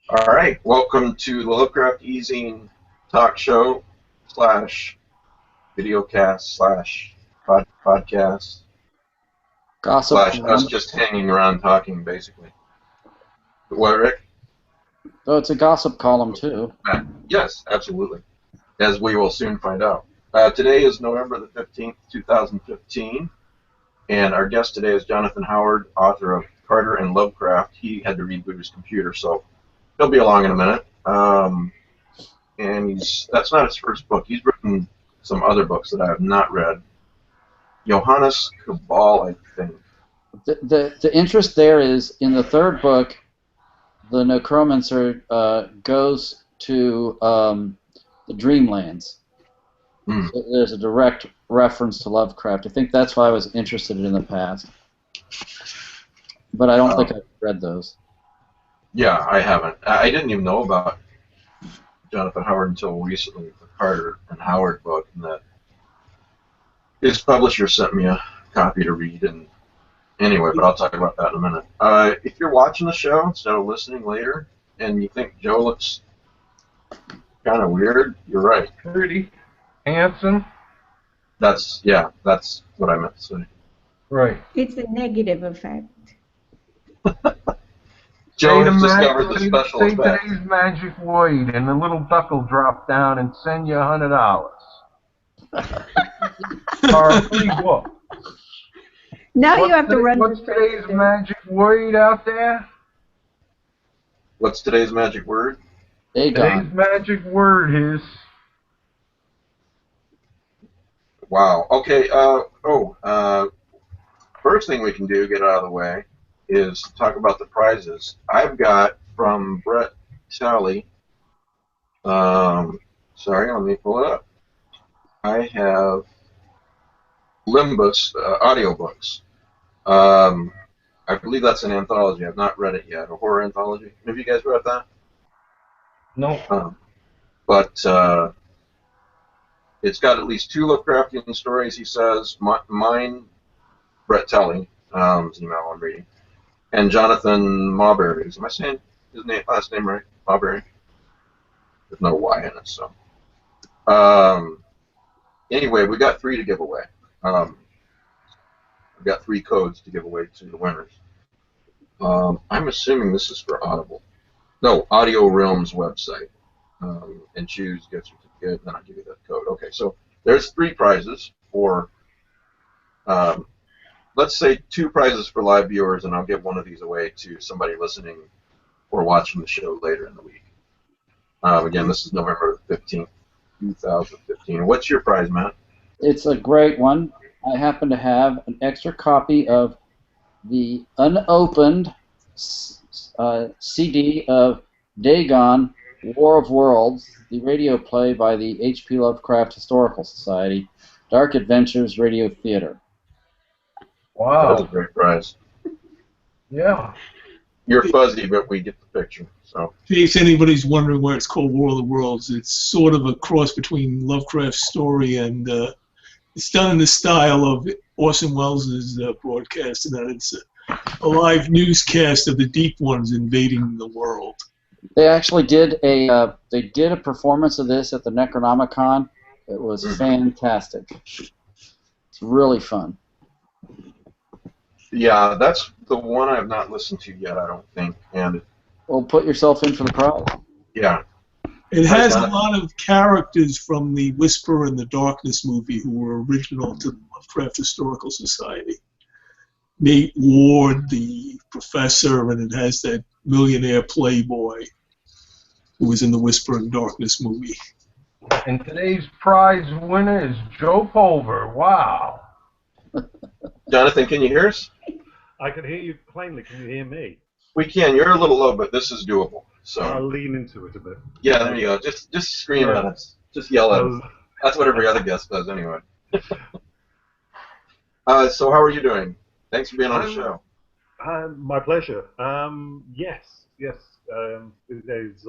All right, welcome to the Lovecraft Easing talk show slash videocast slash podcast Gossip slash us column. just hanging around talking, basically. What, Rick? Oh, it's a gossip column too. Yes, absolutely, as we will soon find out. Today is November the 15th, 2015, and our guest today is Jonathan Howard, author of Carter and Lovecraft. He had to reboot his computer, so he'll be along in a minute. And that's not his first book. He's written some other books that I have not read. Johannes Cabal, I think. The interest there is in the third book, the necromancer goes to the Dreamlands. Mm. So there's a direct reference to Lovecraft. I think that's why I was interested in the past. But I don't think I've read those. Yeah, I haven't. I didn't even know about Jonathan Howard until recently, the Carter and Howard book, and that his publisher sent me a copy to read. And anyway, but I'll talk about that in a minute. If you're watching the show instead of listening later, and you think Joe looks kind of weird, you're right. Pretty handsome. That's what I meant to say. Right. It's a negative effect. Joe has discovered the special say effect. today's magic word, and the little duck will drop down and send you $100. Or a free book. Now you have to run What's this today's register. magic word out there? What's today's magic word? Today's Dagon. magic word is... Wow. Okay. First thing we can do, get out of the way, is talk about the prizes. I've got from Brett Talley. Sorry, let me pull it up. I have Limbus audiobooks. I believe that's an anthology. I've not read it yet. A horror anthology. Have you guys read that? No. But it's got at least 2 Lovecraftian stories, he says. Mine, Brett Talley, his email I'm reading, and Jonathan Mawberry's. Am I saying his last name right? Mawberry? There's no Y in it, so. Anyway, we got 3 to give away. We've got 3 codes to give away to the winners. I'm assuming this is for Audible. No, Audio Realms website. And choose gift certificate, then I'll give you that code. Okay, so there's 3 prizes for, let's say 2 prizes for live viewers, and I'll give one of these away to somebody listening or watching the show later in the week. Again, this is November 15th, 2015. What's your prize, Matt? It's a great one. I happen to have an extra copy of the unopened CD of Dagon, War of Worlds, the radio play by the H.P. Lovecraft Historical Society, Dark Adventures Radio Theater. Wow. That's a great prize. Yeah. You're fuzzy, but we get the picture. So. In case anybody's wondering why it's called War of the Worlds, it's sort of a cross between Lovecraft's story and it's done in the style of Orson Welles' broadcast, and that it's a live newscast of the Deep Ones invading the world. They actually did a performance of this at the Necronomicon. It was fantastic. It's really fun. Yeah, that's the one I have not listened to yet, I don't think. And Well, put yourself in for the prize. yeah. It has a lot of characters from the Whisper and the Darkness movie who were original to the Lovecraft Historical Society. Nate Ward, the professor, and it has that millionaire playboy who was in the Whisper and Darkness movie. And today's prize winner is Joe Pulver. Wow. Jonathan, can you hear us? I can hear you plainly. Can you hear me? We can. You're a little low, but this is doable. So I'll lean into it a bit. yeah, there you go. Just scream at us. Just yell at us. That's what every other guest does anyway. So how are you doing? Thanks for being on the show. My pleasure. Yes. It is.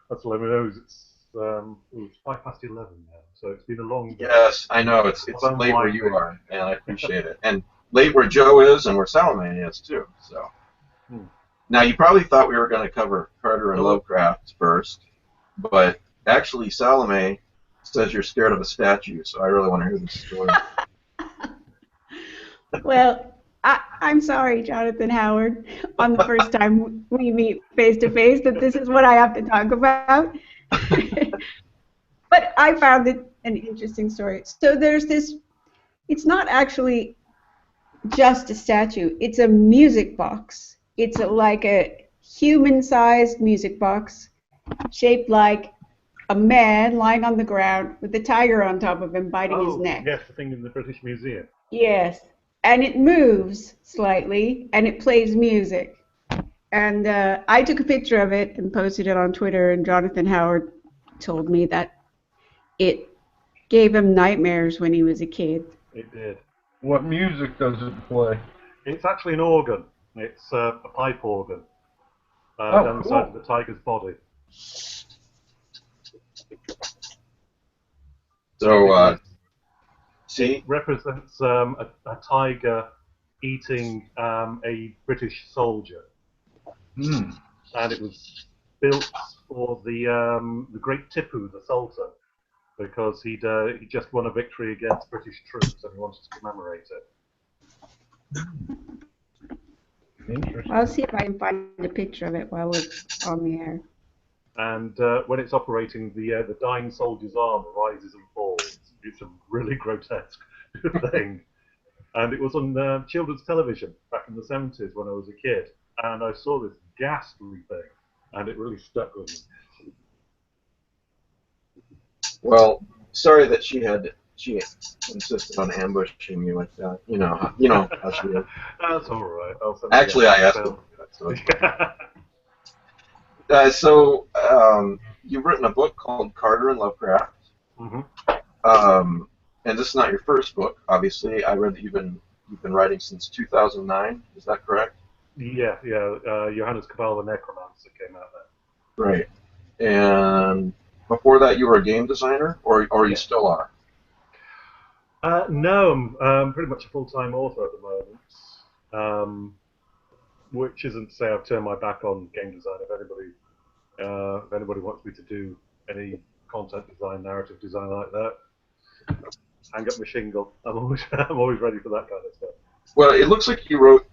That's what I know. It's 5:11 now, so it's been a long day. Yes, I know. It's late where you are, and I appreciate it. And late where Joe is, and where Salome is too. So. Now, you probably thought we were going to cover Carter and Oh. Lovecraft first, but actually, Salome says you're scared of a statue, so I really want to hear this story. Well, I'm sorry, Jonathan Howard, on the first time we meet face to face, that this is what I have to talk about. But I found it an interesting story. So there's this, it's not actually just a statue, it's a music box. It's like a human-sized music box shaped like a man lying on the ground with a tiger on top of him biting his neck. Yes, the thing in the British Museum. Yes, and it moves slightly, and it plays music. And I took a picture of it and posted it on Twitter, and Jonathan Howard told me that it gave him nightmares when he was a kid. It did. What music does it play? It's actually an organ. It's a pipe organ Oh, down the cool. side of the tiger's body. So, see? It represents a tiger eating a British soldier. Hmm. And it was built for the great Tipu, the Sultan, because he just won a victory against British troops and he wanted to commemorate it. Interesting. I'll see if I can find a picture of it while we're on the air. And when it's operating, the dying soldier's arm rises and falls. It's a really grotesque thing. And it was on children's television back in the 70s when I was a kid. And I saw this ghastly thing, and it really stuck with me. Well, sorry that she insisted on ambushing you like that. You know how she is. That's all right. Actually, I asked her. So you've written a book called Carter and Lovecraft. Mm-hmm. And this is not your first book, obviously. I read that you've been writing since 2009. Is that correct? Yeah. Johannes Cabal, the Necromancer, came out there. Right. And before that, you were a game designer, or you still are? No, I'm pretty much a full-time author at the moment, which isn't to say I've turned my back on game design. If anybody wants me to do any content design, narrative design like that, hang up my shingle. I'm always ready for that kind of stuff. Well, it looks like you wrote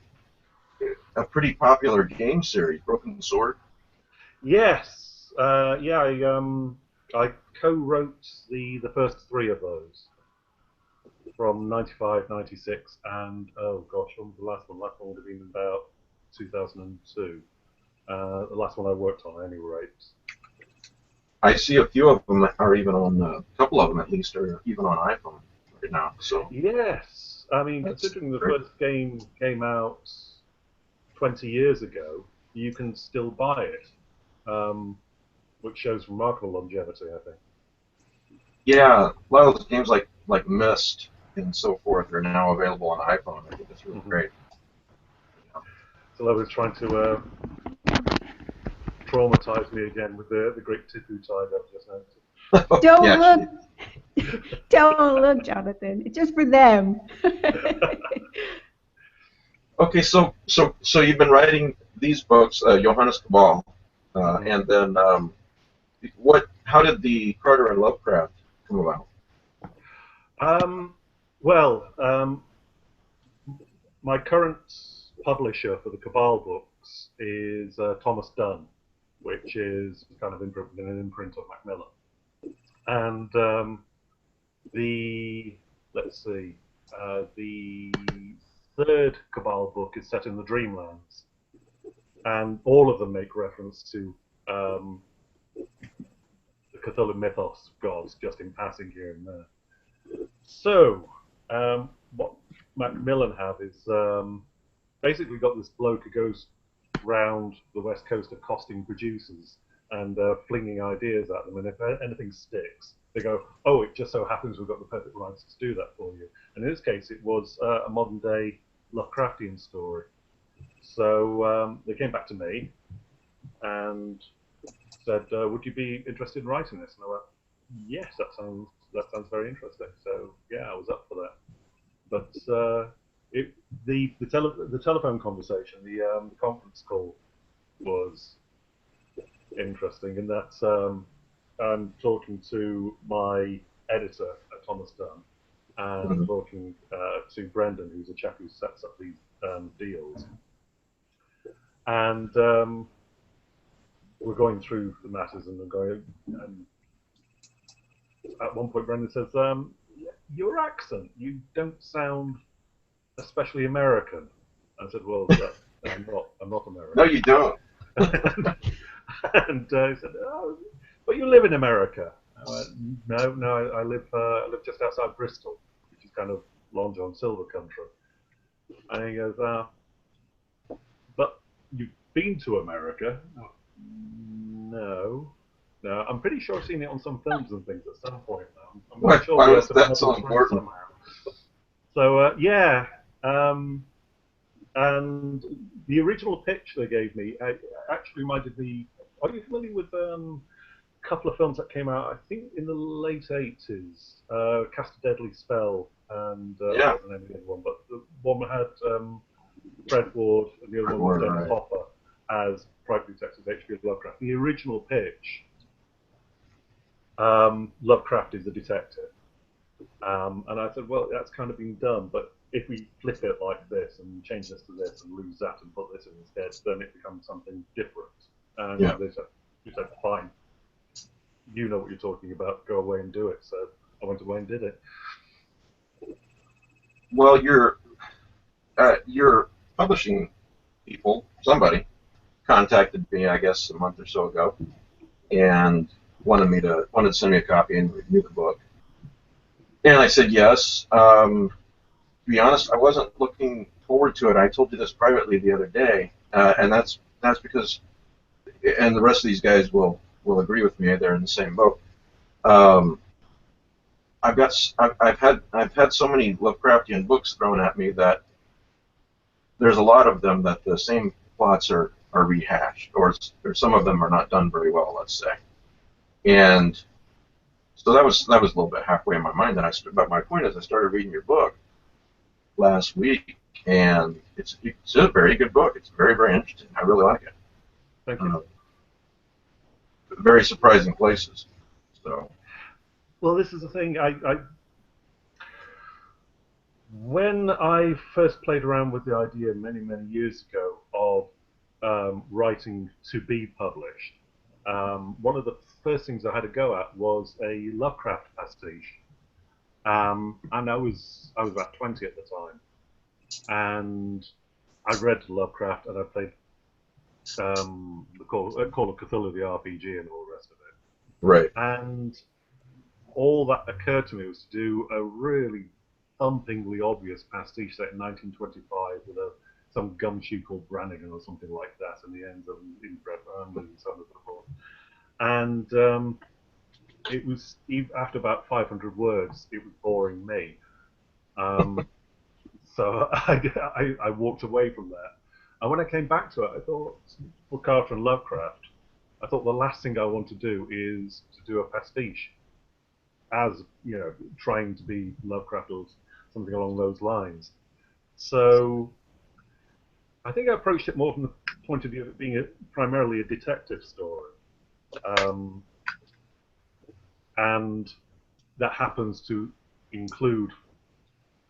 a pretty popular game series, Broken Sword. Yes, I co-wrote the first three of those from 95, 96, and oh gosh, when was the last one? Last one would have been about 2002. The last one I worked on, at any rate. I see a few of them are even on, a couple of them at least, are even on iPhone right now. So yes, I mean, considering the first game came out 20 years ago, you can still buy it, which shows remarkable longevity, I think. yeah, a lot of those games like Myst and so forth are now available on iPhone. I think it's really great. So I was trying to traumatize me again with the great Tipu tiger I've just noticed. Don't Yeah, look, don't look, Jonathan. It's just for them. Okay, so you've been writing these books, Johannes Cabal, and then how did the Carter and Lovecraft come about? My current publisher for the Cabal books is Thomas Dunn, which is kind of an imprint of Macmillan. And the third Cabal book is set in the Dreamlands, and all of them make reference to the Cthulhu mythos gods, just in passing here and there. So, what Macmillan have is basically got this bloke who goes round the west coast accosting producers and flinging ideas at them, and if anything sticks, they go, oh, it just so happens we've got the perfect rights to do that for you. And in this case, it was a modern-day Lovecraftian story. So they came back to me and said, would you be interested in writing this? And I went, yes, that sounds very interesting. So yeah, I was up for that. But the telephone conversation, the conference call, was interesting in that I'm talking to my editor at Thomas Dunn and talking to Brendan, who's a chap who sets up these deals. And we're going through the matters and at one point Brendan says, your accent, you don't sound especially American. I said, well, I'm not American. No, you don't. And he said, oh, but you live in America. I went, no, I live just outside Bristol, which is kind of Long John Silver country. And he goes, but you've been to America? No, I'm pretty sure I've seen it on some films and things at some point. I'm not sure why we was have to that so important? somehow. So yeah, and the original pitch they gave me actually reminded me. Are you familiar with a couple of films that came out? I think in the late '80s, Cast a Deadly Spell, and Yeah. I don't know the other one, but the one that had Fred Ward and the other one was Dennis Hopper as Private Detective H.P. Lovecraft. The original pitch, Lovecraft is a detective. And I said, well, that's kind of been done, but if we flip it like this and change this to this and lose that and put this in instead, then it becomes something different. And they said, fine, you know what you're talking about, go away and do it. So I went away and did it. Well, your publishing people, somebody, contacted me, I guess, a month or so ago, and wanted to send me a copy and review the book. And I said yes. To be honest, I wasn't looking forward to it. I told you this privately the other day, and that's because, and the rest of these guys will agree with me. They're in the same boat. I've had so many Lovecraftian books thrown at me that there's a lot of them that the same plots are rehashed, or some of them are not done very well, let's say. And so that was a little bit halfway in my mind. But my point is, I started reading your book last week, and it's a very good book. It's very, very interesting. I really like it. Thank you. Very surprising places. So. Well, this is the thing. When I first played around with the idea many, many years ago of writing to be published, one of the first things I had to go at was a Lovecraft pastiche. And I was about 20 at the time, and I read Lovecraft and I played the Call of Cthulhu, the RPG, and all the rest of it. Right. And all that occurred to me was to do a really thumpingly obvious pastiche set in 1925 with some gumshoe called Brannigan or something like that, and the ends of inbred and so on and so forth. And it was, after about 500 words, it was boring me. So I walked away from that. And when I came back to it, I thought, for Carter and Lovecraft, I thought the last thing I want to do is to do a pastiche, as you know, trying to be Lovecraft or something along those lines. So I think I approached it more from the point of view of it being primarily a detective story. And that happens to include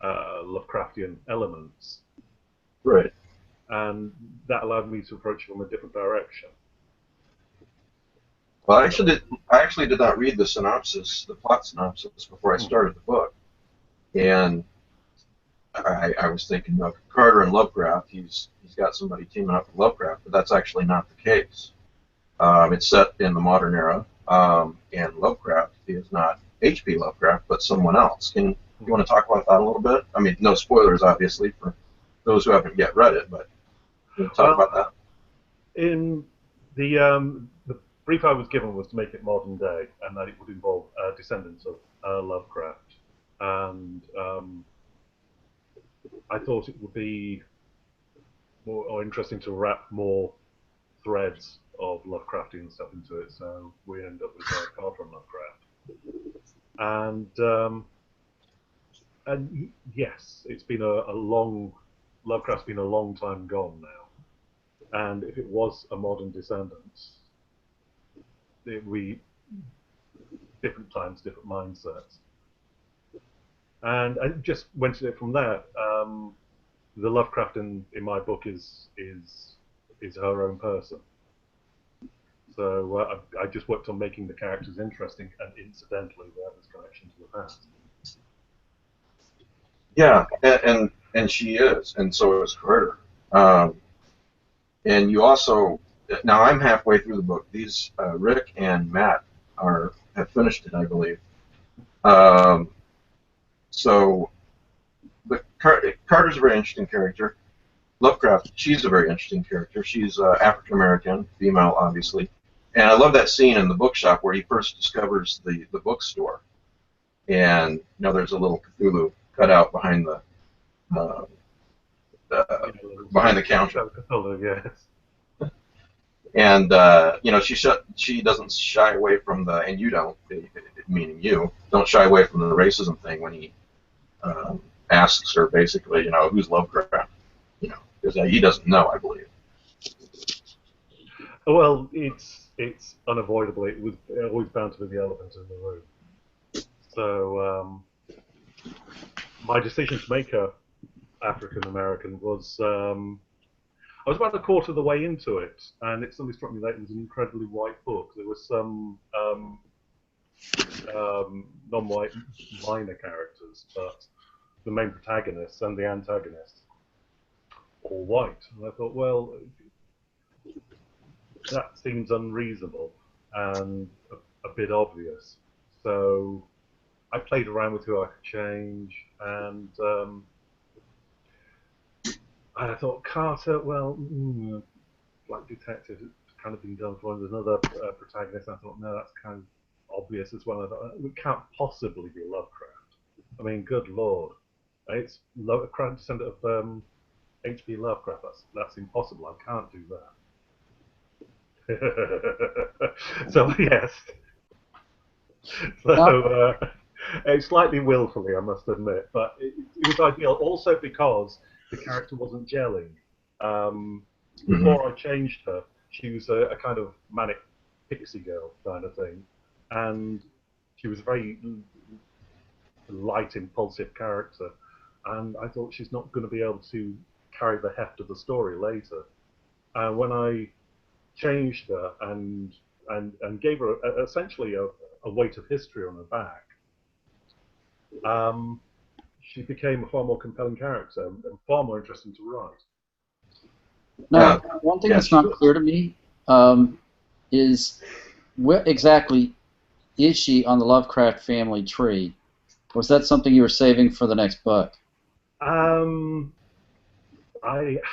Lovecraftian elements. Right. And that allowed me to approach it from a different direction. Well, I actually did not read the plot synopsis, before I started the book, and I was thinking of Carter and Lovecraft. He's got somebody teaming up with Lovecraft, but that's actually not the case. It's set in the modern era, and Lovecraft is not H.P. Lovecraft, but someone else. You want to talk about that a little bit? I mean, no spoilers, obviously, for those who haven't yet read it, but you want to talk about that? In the brief I was given was to make it modern day, and that it would involve descendants of Lovecraft. And I thought it would be more interesting to wrap more threads of Lovecraftian stuff into it, so we end up with Carter and Lovecraft. And yes, it's been a long. Lovecraft's been a long time gone now. and if it was a modern Descendants, we different times, different mindsets, and I just went at it from there. The Lovecraft in my book is her own person. So I just worked on making the characters interesting, and incidentally, they have this connection to the past. Yeah, and she is, and so is Carter. And you also, now I'm halfway through the book. These Rick and Matt have finished it, I believe. So, but Carter's a very interesting character. Lovecraft, she's a very interesting character. She's African American, female, obviously. And I love that scene in the bookshop where he first discovers the bookstore, and there's a little Cthulhu cut out behind the behind the counter. Yes. And she doesn't shy away from the, and you don't, meaning you, don't shy away from the racism thing when he asks her basically, who's Lovecraft, because he doesn't know, I believe. Well, it's unavoidable. It was always bound to be the elephant in the room. So my decision to make her African American was, I was about a quarter of the way into it, and it suddenly struck me that it was an incredibly white book. There was some non-white minor characters, but the main protagonist and the antagonist all white. And I thought, well, that seems unreasonable and a bit obvious. So I played around with who I could change, and I thought Carter, well, Black Detective, it's kind of been done for. There's another protagonist. I thought, no, that's kind of obvious as well. I thought, it can't possibly be Lovecraft. I mean, good lord, it's Lovecraft, descendant of H.P. Lovecraft. That's impossible. I can't do that. So yes. So slightly willfully, I must admit, but it was ideal. Also because the character wasn't gelling. Before I changed her, she was a kind of manic pixie girl kind of thing, and she was a very light, impulsive character, and I thought she's not going to be able to carry the heft of the story later. And when I changed her and gave her essentially a weight of history on her back, she became a far more compelling character and far more interesting to write. Now, one thing that's not clear to me is what exactly is she on the Lovecraft family tree? Was that something you were saving for the next book? I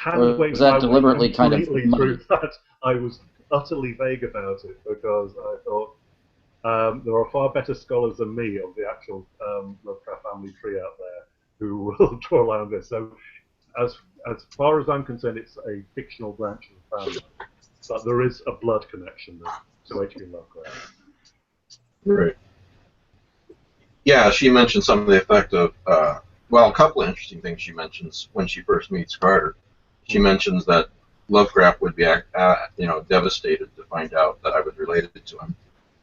Or was that deliberately kind of through that. I was utterly vague about it because I thought there are far better scholars than me of the actual Lovecraft family tree out there who will draw around this. So, as far as I'm concerned, it's a fictional branch of the family, but there is a blood connection there to H.P. Lovecraft. Right. Yeah, she mentioned some of the effect of, well, a couple of interesting things she mentions when she first meets Carter. She mentions that Lovecraft would be, devastated to find out that I was related to him.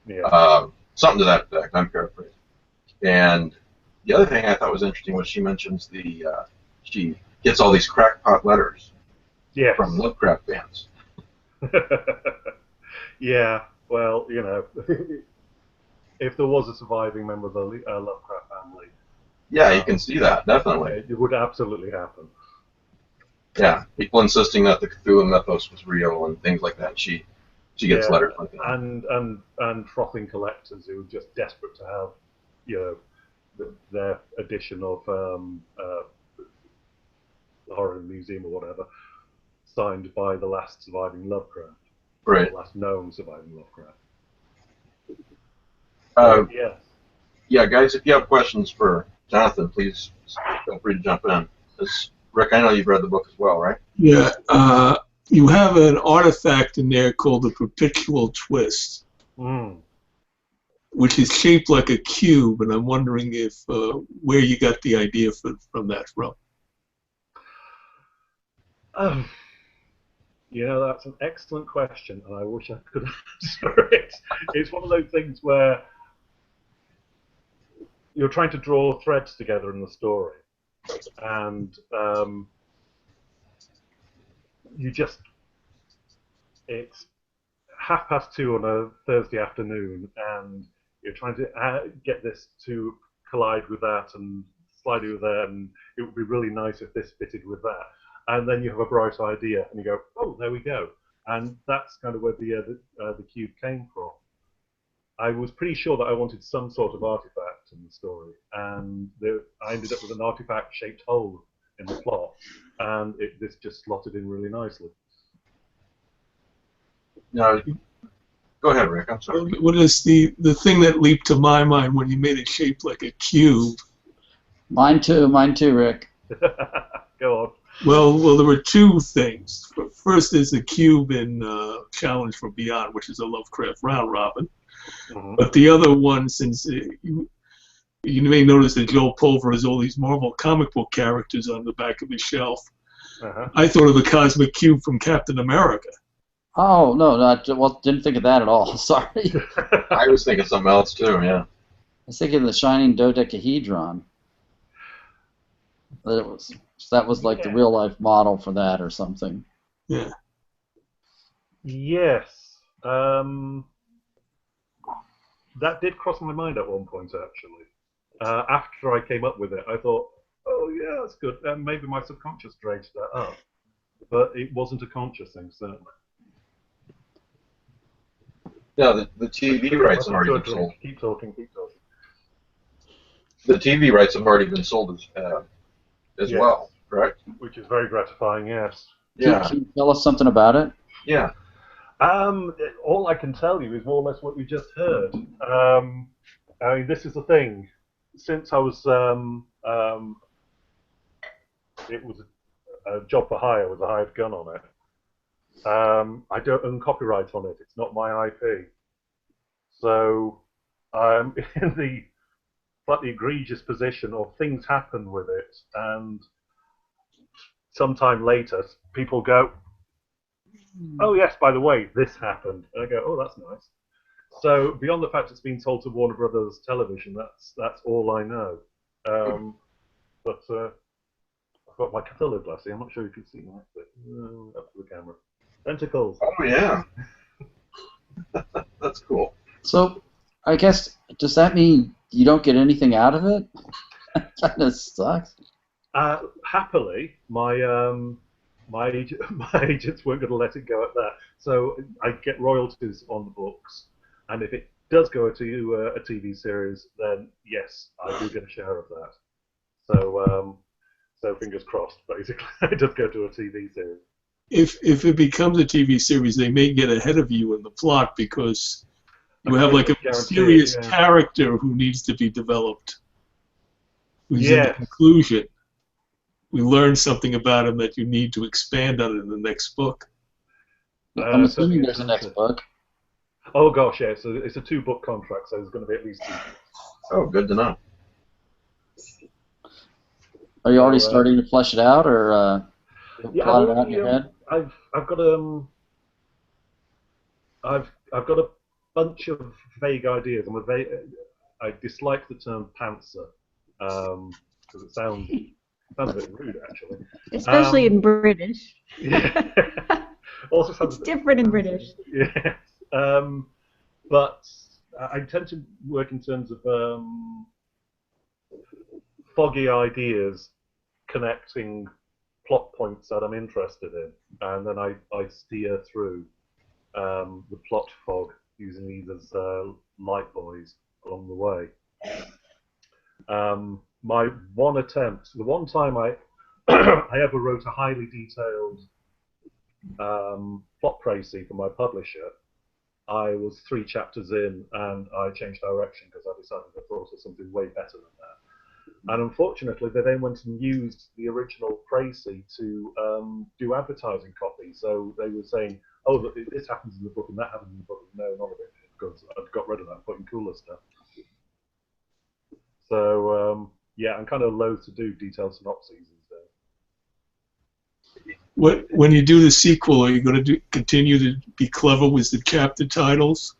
Yeah. Something to that effect. I'm paraphrasing. And the other thing I thought was interesting was she mentions she gets all these crackpot letters from Lovecraft fans. Yeah. Well, if there was a surviving member of the Lovecraft family. Yeah, you can see that, definitely. It would absolutely happen. Yeah, people insisting that the Cthulhu mythos was real and things like that. She gets letters like that. And frothing collectors who are just desperate to have, their edition of the Horror Museum or whatever signed by the last surviving Lovecraft. Right. The last known surviving Lovecraft. Yes. Yeah, guys, if you have questions for Jonathan, please feel free to jump in. Rick, I know you've read the book as well, right? Yeah. You have an artifact in there called the Perpetual Twist, which is shaped like a cube, and I'm wondering if where you got the idea from that from. You know, that's an excellent question, and I wish I could answer it. It's one of those things where you're trying to draw threads together in the story, and you just, it's 2:30 on a Thursday afternoon, and you're trying to get this to collide with that and slide with that, and it would be really nice if this fitted with that. And then you have a bright idea, and you go, oh, there we go. And that's kind of where the cube came from. I was pretty sure that I wanted some sort of artifact in the story, and I ended up with an artifact-shaped hole in the plot, and this just slotted in really nicely. No, go ahead, Rick. I'm sorry. What is the thing that leaped to my mind when you made it shaped like a cube? Mine too, Rick. Go on. Well, there were two things. First is the cube in Challenge from Beyond, which is a Lovecraft round robin. Mm-hmm. But the other one, since you may notice that Joe Pulver has all these Marvel comic book characters on the back of his shelf. I thought of the cosmic cube from Captain America. Oh, no, didn't think of that at all. Sorry. I was thinking something else too, yeah. I was thinking the shining dodecahedron. That was like the real life model for that or something. Yeah. Yes. That did cross my mind at one point, actually. After I came up with it, I thought, oh, yeah, that's good. Maybe my subconscious dredged that up. But it wasn't a conscious thing, certainly. Yeah, the TV rights have already been sold. Keep talking. The TV rights have already been sold as Yes. well, correct? Which is very gratifying, yes. Yeah. Can you tell us something about it? Yeah. All I can tell you is more or less what we just heard. I mean, this is the thing. Since I was, it was a job for hire with a hired gun on it. I don't own copyright on it. It's not my IP. So I'm in the slightly egregious position of things happen with it, and sometime later people go, oh yes, by the way, this happened. And I go, oh, that's nice. So beyond the fact it's been told to Warner Brothers Television, that's all I know. But I've got my Cthulhu glass here. I'm not sure if you can see that, but up to the camera. Tentacles. Oh, yeah. That's cool. So, I guess, does that mean you don't get anything out of it? That kind of sucks. Happily, my agents weren't going to let it go at that. So I get royalties on the books, and if it does go to a TV series, then yes, I do get a share of that. So fingers crossed. Basically, it does go to a TV series. If it becomes a TV series, they may get ahead of you in the plot because you have like a mysterious character who needs to be developed. Who's in the conclusion. We learn something about him that you need to expand on in the next book. I'm assuming there's a next book. Oh gosh, yeah. So it's a 2-book contract, so there's going to be at least 2 books. Oh, good to know. Are you already starting to flesh it out, or plot it out in your head? I've got a bunch of vague ideas. I dislike the term pantser because it sounds a bit rude, actually. Especially in British. Yeah. Also sounds it's different in British. Yeah. But I tend to work in terms of foggy ideas connecting plot points that I'm interested in, and then I steer through the plot fog using these as light buoys along the way. My one attempt, the one time I ever wrote a highly detailed plot précis for my publisher, I was 3 chapters in and I changed direction because I decided I thought of something way better than that. And unfortunately, they then went and used the original précis to do advertising copy. So they were saying, oh, this happens in the book and that happens in the book. No, none of it, because I've got rid of that and put in cooler stuff. So, yeah, I'm kind of loath to do detailed synopses these days. When you do the sequel, are you going to continue to be clever with the chapter titles?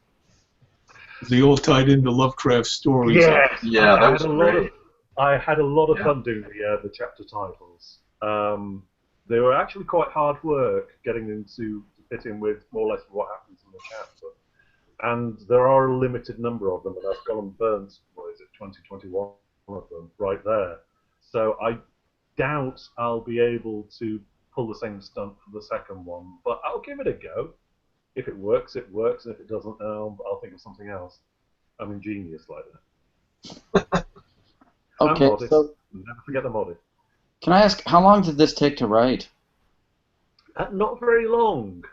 They all tied into Lovecraft stories. Yes, Yeah, that was great. I had a lot of fun doing the chapter titles. They were actually quite hard work getting them to fit in with more or less what happens in the chapter. And there are a limited number of them, and I've gone and burnt, what is it, 2021 of them right there. So I doubt I'll be able to pull the same stunt for the second one, but I'll give it a go. If it works, it works. If it doesn't, I'll think of something else. I'm ingenious like that. Okay, so Never forget the modest. can I ask, how long did this take to write? Not very long,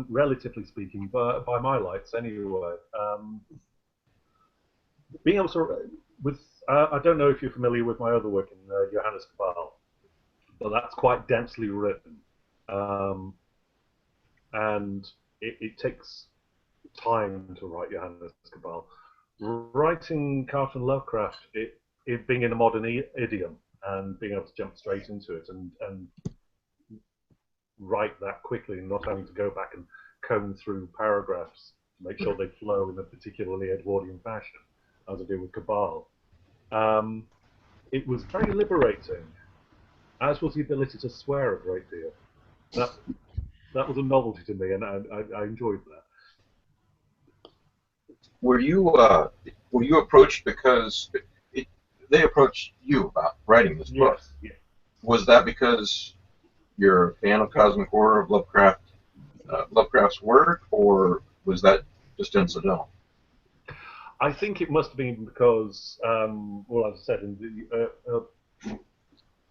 relatively speaking, but by my lights anyway. Being able to, I don't know if you're familiar with my other work in Johannes Cabal, but that's quite densely written, and it takes time to write Johannes Cabal. Writing Carlton Lovecraft, it being in a modern idiom and being able to jump straight into it and write that quickly and not having to go back and comb through paragraphs to make sure they flow in a particularly Edwardian fashion, as I do with Cabal. It was very liberating, as was the ability to swear a great deal. That was a novelty to me, and I enjoyed that. Were you approached because they approached you about writing this book? Yes. Was that because you're a fan of cosmic horror, of Lovecraft's work, or was that just incidental? I think it must have been because, well, as I said,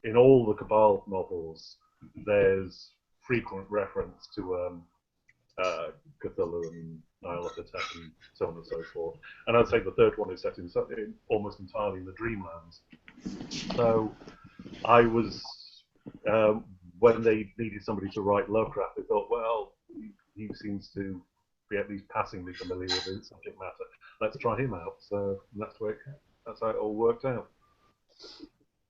in all the Cabal novels, there's frequent reference to Cthulhu and Nyarlathotep and so on and so forth. And I'd say the third one is set in almost entirely in the Dreamlands. So I was, when they needed somebody to write Lovecraft, they thought, well, he seems to be at least passingly familiar with the subject matter. Let's try him out. So that's how it all worked out.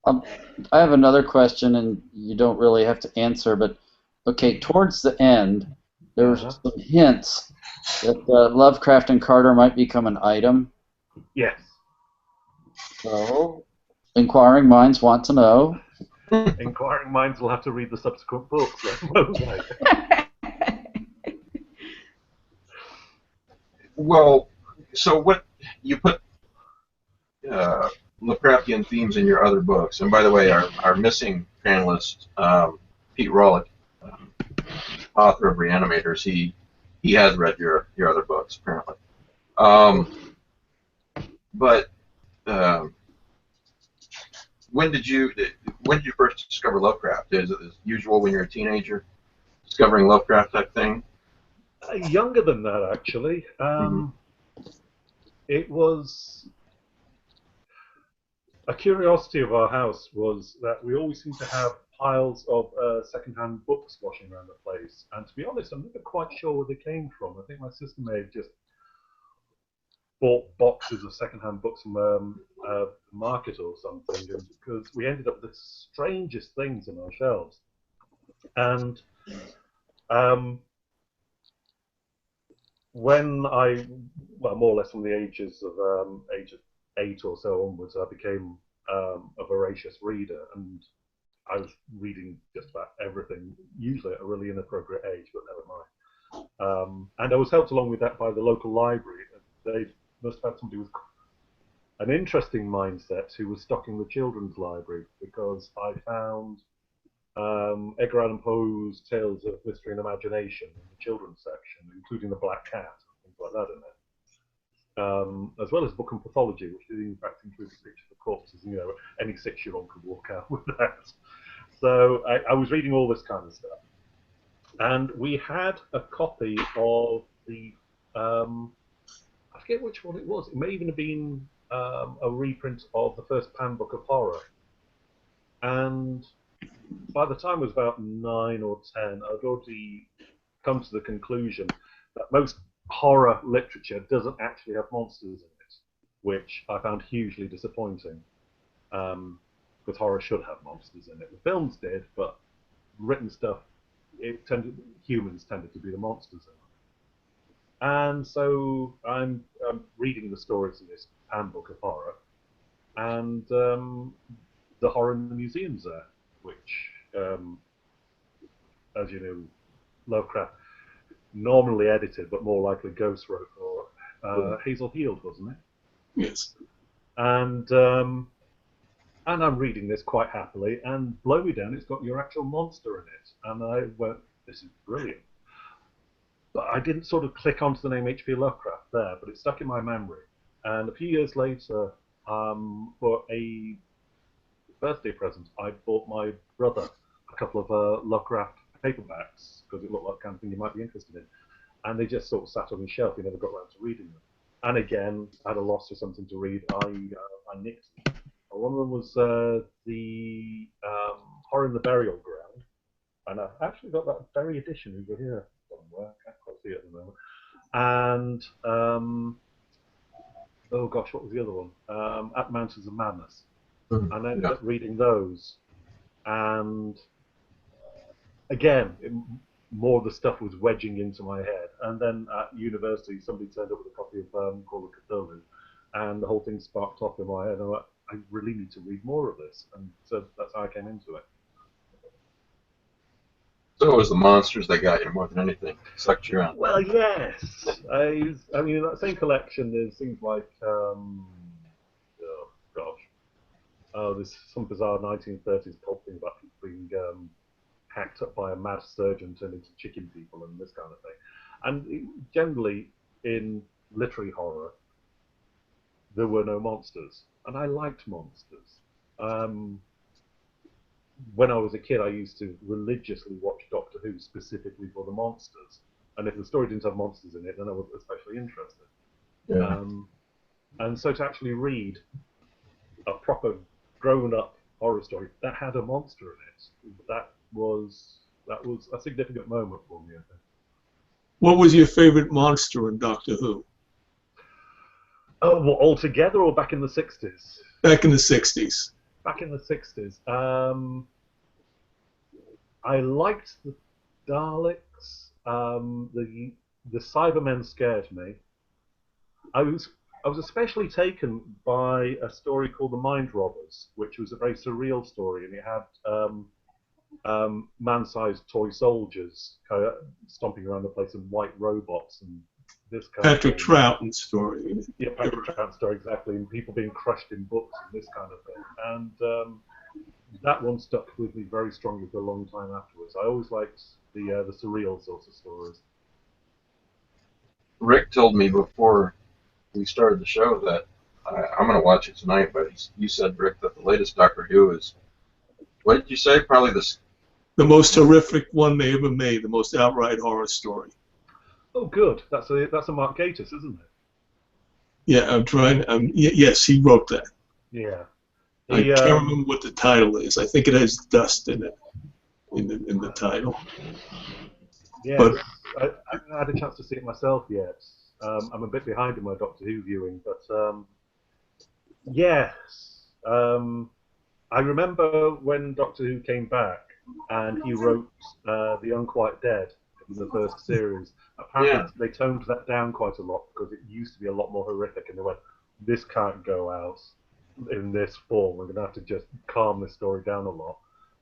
I have another question, and you don't really have to answer, but okay, towards the end, there were some hints that Lovecraft and Carter might become an item. Yes. So, inquiring minds want to know. Inquiring minds will have to read the subsequent books, won't they? Well, so what you put Lovecraftian themes in your other books, and by the way, our missing panelist, Pete Rawlick, author of Reanimators, he has read your other books apparently. But when did you first discover Lovecraft? Is it as usual when you're a teenager, discovering Lovecraft type thing? Younger than that, actually. It was a curiosity of our house was that we always seemed to have piles of second-hand books washing around the place. And to be honest, I'm never quite sure where they came from. I think my sister may have just bought boxes of second-hand books from a market or something, because we ended up with the strangest things on our shelves. And when well, more or less from the age of 8 or so onwards, I became a voracious reader, and I was reading just about everything, usually at a really inappropriate age, but never mind. And I was helped along with that by the local library. They must have had somebody with an interesting mindset who was stocking the children's library, because I found Edgar Allan Poe's Tales of Mystery and Imagination in the children's section, including The Black Cat, things like that in it. As well as Book and Pathology, which did in fact include a picture of corpses. You know, any 6-year-old could walk out with that. So I was reading all this kind of stuff. And we had a copy of the, I forget which one it was. It may even have been a reprint of the first Pan Book of Horror. And by the time I was about 9 or 10, I'd already come to the conclusion that most horror literature doesn't actually have monsters in it, which I found hugely disappointing, because horror should have monsters in it. The films did, but written stuff humans tended to be the monsters in it. And so I'm reading the stories in this handbook of horror, and the horror in the museum's there, which, as you know, Lovecraft normally edited, but more likely Ghost wrote for Hazel Heald, wasn't it? Yes. And I'm reading this quite happily, and blow me down, it's got your actual monster in it. And I went, this is brilliant. But I didn't sort of click onto the name H.P. Lovecraft there, but it stuck in my memory. And a few years later, for a birthday present, I bought my brother a couple of Lovecraft paperbacks, because it looked like the kind of thing you might be interested in. And they just sort of sat on his shelf, he never got around to reading them. And again, at a loss for something to read, I nicked them. One of them was the Horror in the Burial Ground, and I've actually got that very edition over here somewhere. I can't quite see it at the moment. And oh gosh, what was the other one? At Mountains of Madness. And I ended up reading those, and again, more of the stuff was wedging into my head. And then at university, somebody turned up with a copy of Call of Cthulhu, and the whole thing sparked off in my head. And I went, I really need to read more of this, and so that's how I came into it. So it was the monsters that got you more than anything, sucked you in. Well, yes. I mean, in that same collection, there's things like, oh gosh, there's some bizarre 1930s pulp thing about people being hacked up by a mad surgeon turned into chicken people and this kind of thing. And generally, in literary horror, there were no monsters. And I liked monsters. When I was a kid, I used to religiously watch Doctor Who specifically for the monsters. And if the story didn't have monsters in it, then I was especially interested. Yeah. And so to actually read a proper grown-up horror story that had a monster in it, that was a significant moment for me, I think. What was your favorite monster in Doctor Who? Oh, well, altogether or back in the 60s? Back in the 60s. Back in the 60s. I liked the Daleks. The Cybermen scared me. I was especially taken by a story called The Mind Robbers, which was a very surreal story, and it had man-sized toy soldiers kind of stomping around the place and white robots and this kind Patrick of thing. Troughton's story. Yeah, Patrick Troughton's story, exactly, and people being crushed in books and this kind of thing. And that one stuck with me very strongly for a long time afterwards. I always liked the surreal sorts of stories. Rick told me before we started the show that I'm going to watch it tonight, but you said, Rick, that the latest Doctor Who is, what did you say? Probably the most horrific one they ever made, the most outright horror story. Oh, good. That's a Mark Gatiss, isn't it? Yeah, I'm trying. Yes, he wrote that. Yeah. I can't remember what the title is. I think it has dust in it, in the title. Yeah, but I haven't had a chance to see it myself yet. I'm a bit behind in my Doctor Who viewing, but yes. I remember when Doctor Who came back and he wrote The Unquiet Dead in the first series. Apparently they toned that down quite a lot because it used to be a lot more horrific, and they went, this can't go out in this form. We're going to have to just calm this story down a lot.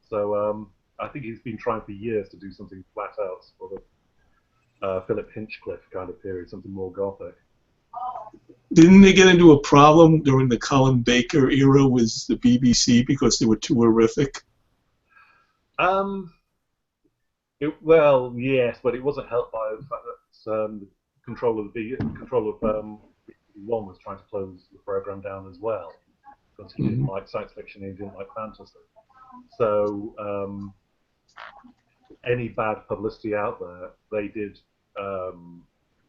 So I think he's been trying for years to do something flat out for the Philip Hinchcliffe kind of period, something more gothic. Didn't they get into a problem during the Colin Baker era with the BBC because they were too horrific? Well, yes, but it wasn't helped by the fact that the control of BBC One was trying to close the program down as well, because he didn't like science fiction and he didn't like fantasy. So any bad publicity out there, they did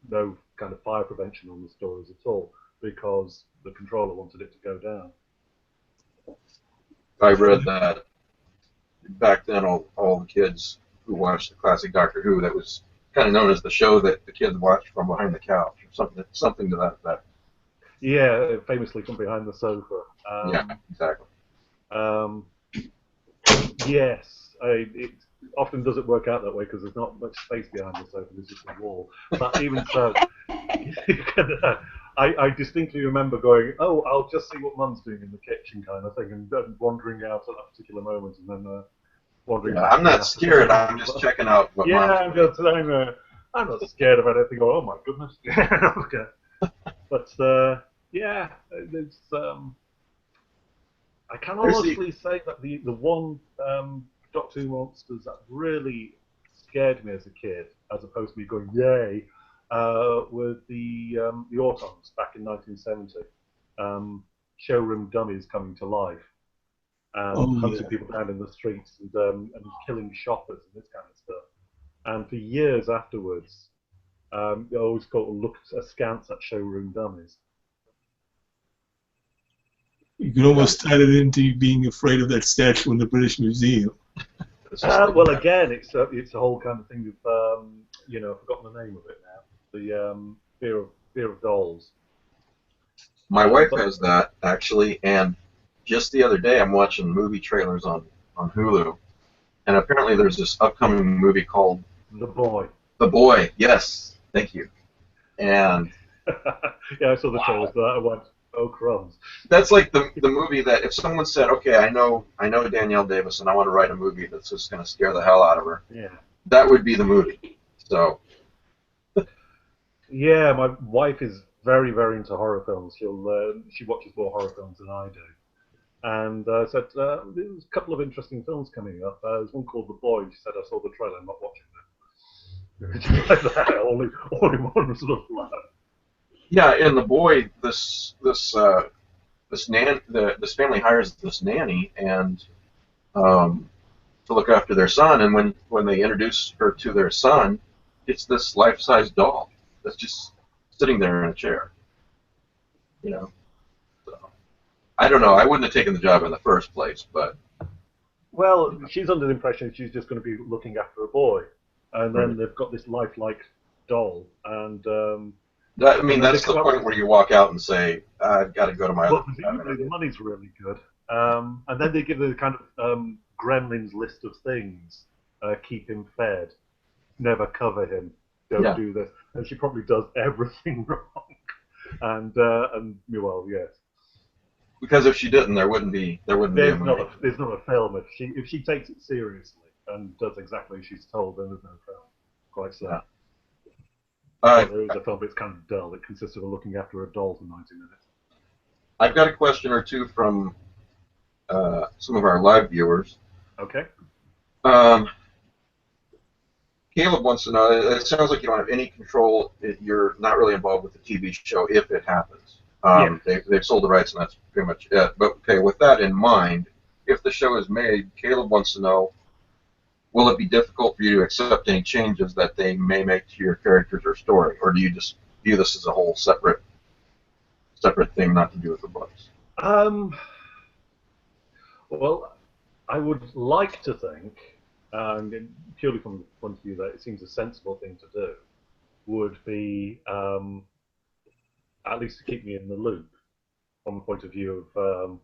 no kind of fire prevention on the stories at all, because the controller wanted it to go down. I read that back then all the kids who watched the classic Doctor Who, that was kind of known as the show that the kids watched from behind the couch, or something to that effect. Yeah, famously from behind the sofa. Yeah, exactly. Yes, often doesn't work out that way because there's not much space behind the sofa. There's just a wall. But even so, you can, I distinctly remember going, "Oh, I'll just see what Mum's doing in the kitchen," kind of thing, and wandering out at that particular moment, and then wandering back. I'm not scared. I'm just checking out what Mom's doing. I'm not scared of anything. Oh my goodness. Okay. But yeah, it's. I can honestly say that the one Doctor Who monsters that really scared me as a kid, as opposed to me going yay, were the Autons back in 1970. Showroom dummies coming to life and hunting people down in the streets and killing shoppers and this kind of stuff. And for years afterwards, they always looked askance at showroom dummies. You can almost tie it into being afraid of that statue in the British Museum. Well, again, it's a whole kind of thing of I've forgotten the name of it now. The fear of dolls. My wife has that actually, and just the other day I'm watching movie trailers on Hulu, and apparently there's this upcoming movie called The Boy. The Boy. Yes, thank you. And yeah, I saw the trailers for that. I went, oh crumbs. That's like the movie that if someone said, okay, I know Danielle Davis and I want to write a movie that's just going to scare the hell out of her. Yeah. That would be the movie. So. Yeah, my wife is very, very into horror films. She watches more horror films than I do. And said there's a couple of interesting films coming up. There's one called The Boy. She said I saw the trailer. I'm not watching it. Just like that. Only one sort of laugh. Yeah, in The Boy, this family hires this nanny and to look after their son, and when they introduce her to their son, it's this life-size doll that's just sitting there in a chair. You know, so, I don't know. I wouldn't have taken the job in the first place, but. Well, she's under the impression she's just going to be looking after a boy, and then they've got this lifelike doll, and. That's the point where you walk out and say, I've got to go to my other presumably the money's really good. And then they give the kind of Gremlins list of things. Keep him fed. Never cover him. Don't do this. And she probably does everything wrong. And well, yes. Because if she didn't, there wouldn't be a movie. There's not a film. If she takes it seriously and does exactly as she's told, then there's no film. Quite so. Yeah. There is a film, but it's kind of dull. It consists of looking after a doll for 90 minutes. I've got a question or two from some of our live viewers. Okay. Caleb wants to know, it sounds like you don't have any control. You're not really involved with the TV show if it happens. They've sold the rights, and that's pretty much it. But, okay, with that in mind, if the show is made, Caleb wants to know, will it be difficult for you to accept any changes that they may make to your characters or story, or do you just view this as a whole separate thing, not to do with the books? Well, I would like to think, and purely from the point of view that it seems a sensible thing to do, would be at least to keep me in the loop from the point of view of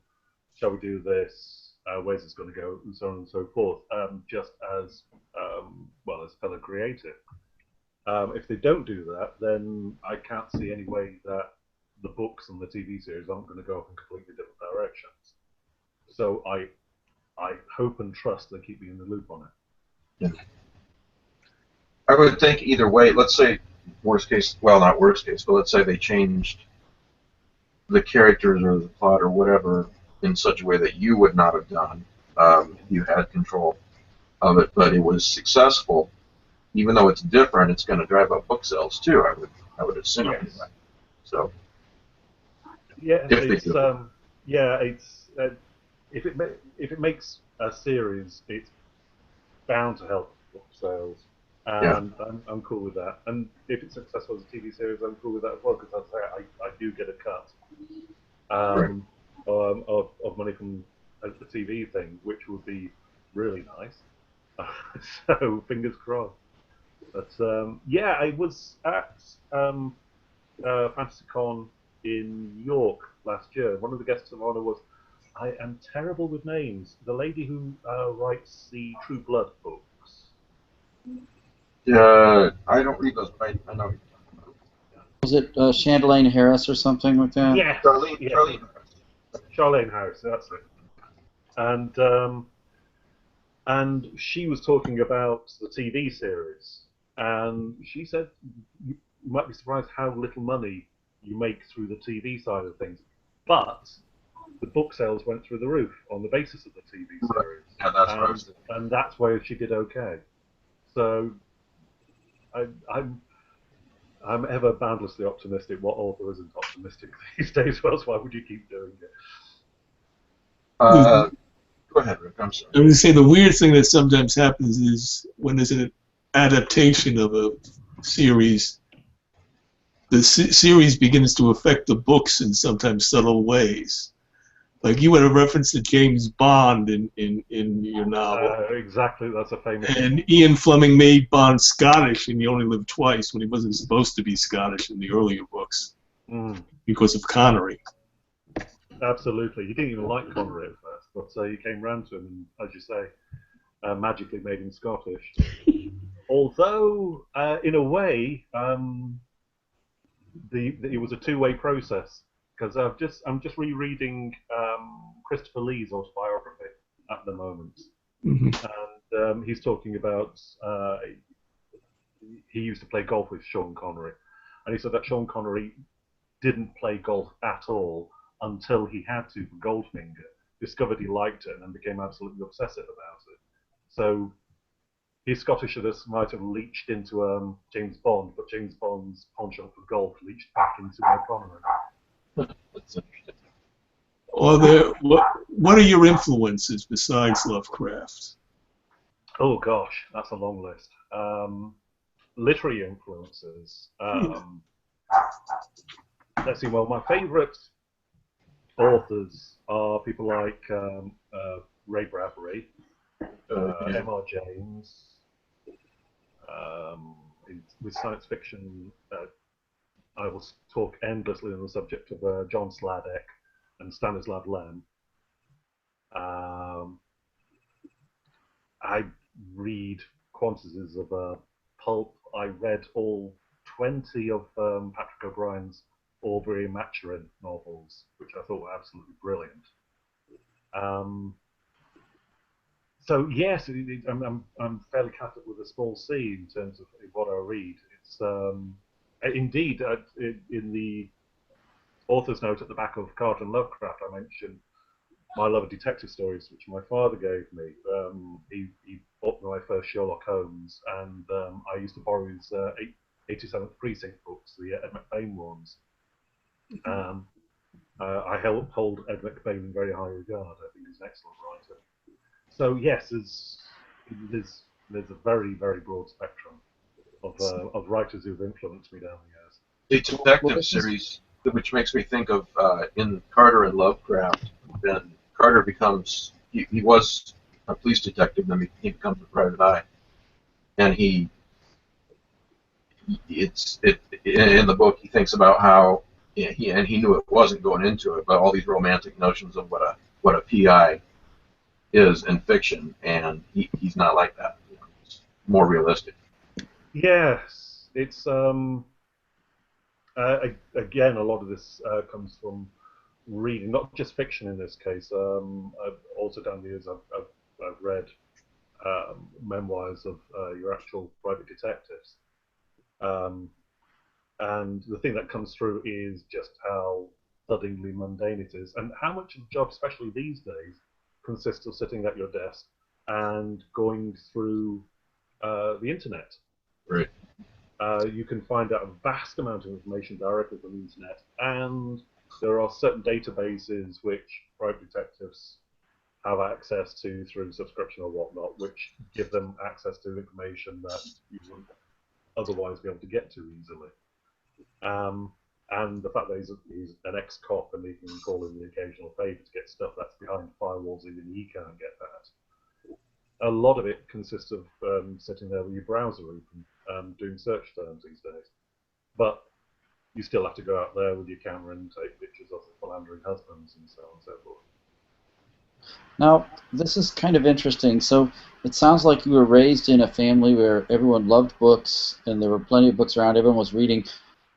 shall we do this? Where's this going to go, and so on and so forth, just as as fellow creative. If they don't do that, then I can't see any way that the books and the TV series aren't going to go off in completely different directions. So I hope and trust they keep me in the loop on it. Yeah. I would think either way, let's say worst case, well, not worst case, but let's say they changed the characters or the plot or whatever in such a way that you would not have done if you had control of it, but it was successful. Even though it's different, it's going to drive up book sales too. I would assume. Yes. Anyway. So. Yeah, if it makes a series, it's bound to help book sales, and I'm cool with that. And if it's successful as a TV series, I'm cool with that as well, because I do get a cut. Of money from the TV thing, which would be really nice. So fingers crossed. But I was at FantasyCon in York last year. One of the guests of honor was, I am terrible with names, the lady who writes the True Blood books. I don't read those, but I know. Was it Chandelaine Harris or something like that? Yes, Charlene, yes, Charlene. Charlene Harris, that's it. And she was talking about the TV series, and she said you might be surprised how little money you make through the TV side of things, but the book sales went through the roof on the basis of the TV Right. series, Yeah, that's what I was and thinking. and that's where she did okay. So I'm ever boundlessly optimistic. What author isn't optimistic these days? Well, why would you keep doing it? Uh, Go ahead, Rick. I'm sorry. I would say the weird thing that sometimes happens is when there's an adaptation of a series, the series begins to affect the books in sometimes subtle ways. Like you had a reference to James Bond in your novel. Exactly, that's a famous And one. Ian Fleming made Bond Scottish, and he only lived twice when he wasn't supposed to be Scottish in the earlier books Mm, because of Connery. absolutely. He didn't even like Connery at first, but you came round to him, and as you say, magically made him Scottish. Although, in a way, it was a two-way process because I'm just rereading Christopher Lee's autobiography at the moment, Mm-hmm. and he's talking about he used to play golf with Sean Connery, and he said that Sean Connery didn't play golf at all until he had to for Goldfinger, discovered he liked it, and then became absolutely obsessive about it. So his Scottishness might have leached into James Bond, but James Bond's penchant for golf leached back into Connery. That's interesting. What are your influences besides Lovecraft? Oh gosh, that's a long list. Literary influences. Let's see. Well, my favourite authors are people like Ray Bradbury, Yeah. M.R. James. With science fiction, I will talk endlessly on the subject of John Sladek and Stanislav Lem. I read quantities of pulp. I read all 20 of Patrick O'Brien's Aubrey Maturin novels, which I thought were absolutely brilliant. So yes, I'm fairly cut up with a small C in terms of what I read. It's indeed in the author's note at the back of Carter and Lovecraft, I mentioned my love of detective stories, which my father gave me. He bought me my first Sherlock Holmes, and I used to borrow his 87th Precinct books, the Ed McBain ones. I hold Ed McBain in very high regard. I think he's an excellent writer. So yes, there's a very, very broad spectrum of writers who've influenced me down the years. The detective series, which makes me think of in Carter and Lovecraft, then Carter becomes he was a police detective, then he becomes a private eye, and in the book he thinks about how he knew it wasn't going into it, but all these romantic notions of what a PI is in fiction, and he's not like that. He's more realistic. Yes, it's again, a lot of this comes from reading, not just fiction in this case. I've also down the years I've read memoirs of your actual private detectives, and the thing that comes through is just how thuddingly mundane it is, and how much of the job, especially these days, consists of sitting at your desk and going through the internet. Right. You can find out a vast amount of information directly from the internet, and there are certain databases which private detectives have access to through subscription or whatnot, which give them access to information that you wouldn't otherwise be able to get to easily. And the fact that he's an ex-cop and he can call in the occasional favour to get stuff that's behind firewalls, even he can't get that. A lot of it consists of sitting there with your browser open, doing search terms these days. But you still have to go out there with your camera and take pictures of the philandering husbands and so on and so forth. Now, this is kind of interesting. So it sounds like you were raised in a family where everyone loved books and there were plenty of books around, everyone was reading,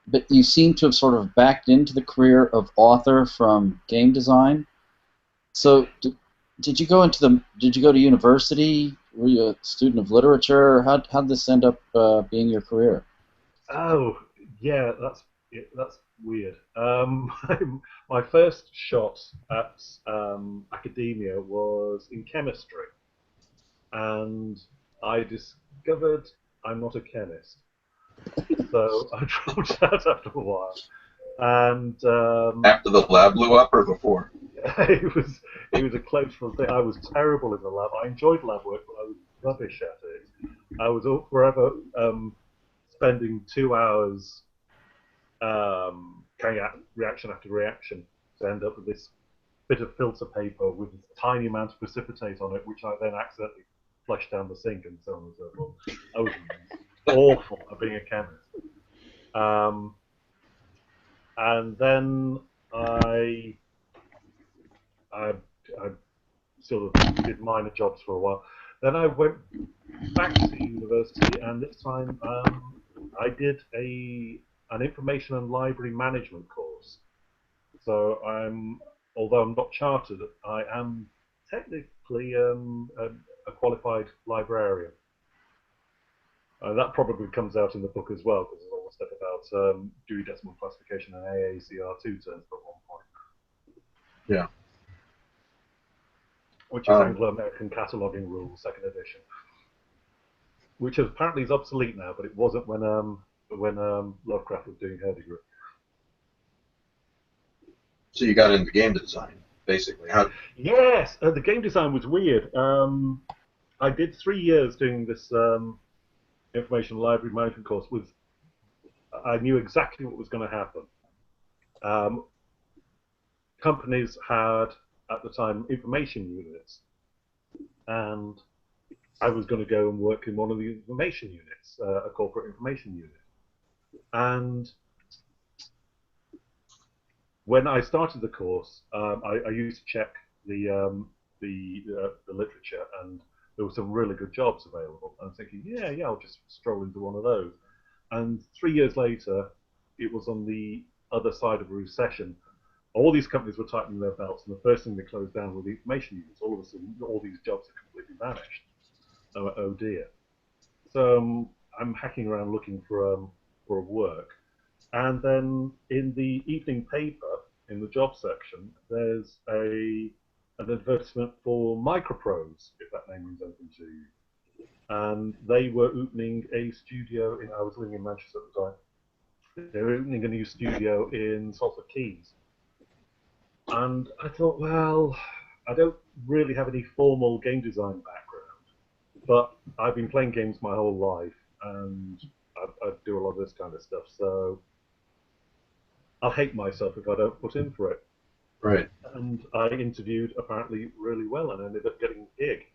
but you seem to have sort of backed into the career of author from game design. So did you go to university? Were you a student of literature? How'd this end up being your career? Oh, yeah, that's weird. My first shot at academia was in chemistry, and I discovered I'm not a chemist, so I dropped out after a while. And After the lab blew up or before? it was a close thing. I was terrible in the lab. I enjoyed lab work, but I was rubbish at it. I was forever spending 2 hours carrying out reaction after reaction to end up with this bit of filter paper with a tiny amount of precipitate on it, which I then accidentally flushed down the sink and so on and so forth. I was awful at being a chemist. And then I sort of did minor jobs for a while. Then I went back to university, and this time I did an information and library management course. So although I'm not chartered, I am technically a qualified librarian. That probably comes out in the book as well, because there's all the stuff about Dewey Decimal Classification and AACR2 turns up at one point. Yeah. Which is Anglo-American Cataloging Rules, second edition. Which apparently is obsolete now, but it wasn't when Lovecraft was doing her degree. So you got into game design, basically. Yes, the game design was weird. I did 3 years doing this information library management course. I knew exactly what was going to happen. Companies had, at the time, information units, and I was going to go and work in one of the information units, a corporate information unit. And when I started the course, I used to check the literature, and there were some really good jobs available. And I'm thinking, yeah, I'll just stroll into one of those. And 3 years later, it was on the other side of a recession. All these companies were tightening their belts, and the first thing they closed down were the information units. All of a sudden, all these jobs had completely vanished. Oh dear. So I'm hacking around looking for work, and then in the evening paper, in the job section, there's an advertisement for Microprose, if that name means anything to you. And they were opening a studio I was living in Manchester at the time. They were opening a new studio in Salford Keys. And I thought, well, I don't really have any formal game design background, but I've been playing games my whole life, and I do a lot of this kind of stuff, so I'll hate myself if I don't put in for it. Right. And I interviewed apparently really well and ended up getting a gig.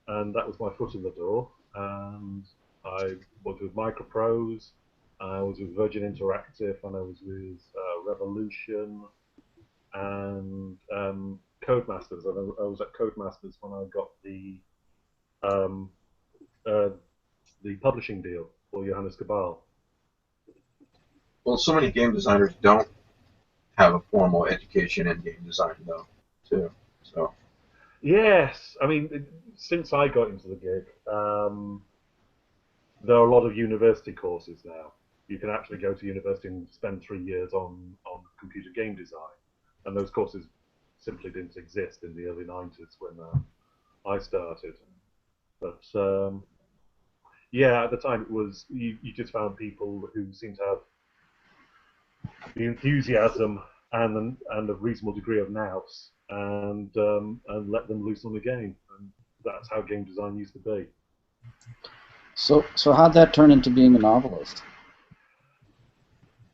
And that was my foot in the door. And I was with Microprose, I was with Virgin Interactive, and I was with Revolution and Codemasters. And I was at Codemasters when I got the publishing deal for Johannes Cabal. Well, so many game designers don't have a formal education in game design, though, too. So. Yes, I mean, since I got into the gig, there are a lot of university courses now. You can actually go to university and spend 3 years on computer game design, and those courses simply didn't exist in the early 90s when I started. But yeah, at the time it was you just found people who seemed to have the enthusiasm and a reasonable degree of nous, and let them loose on the game. And that's how game design used to be. So how'd that turn into being a novelist?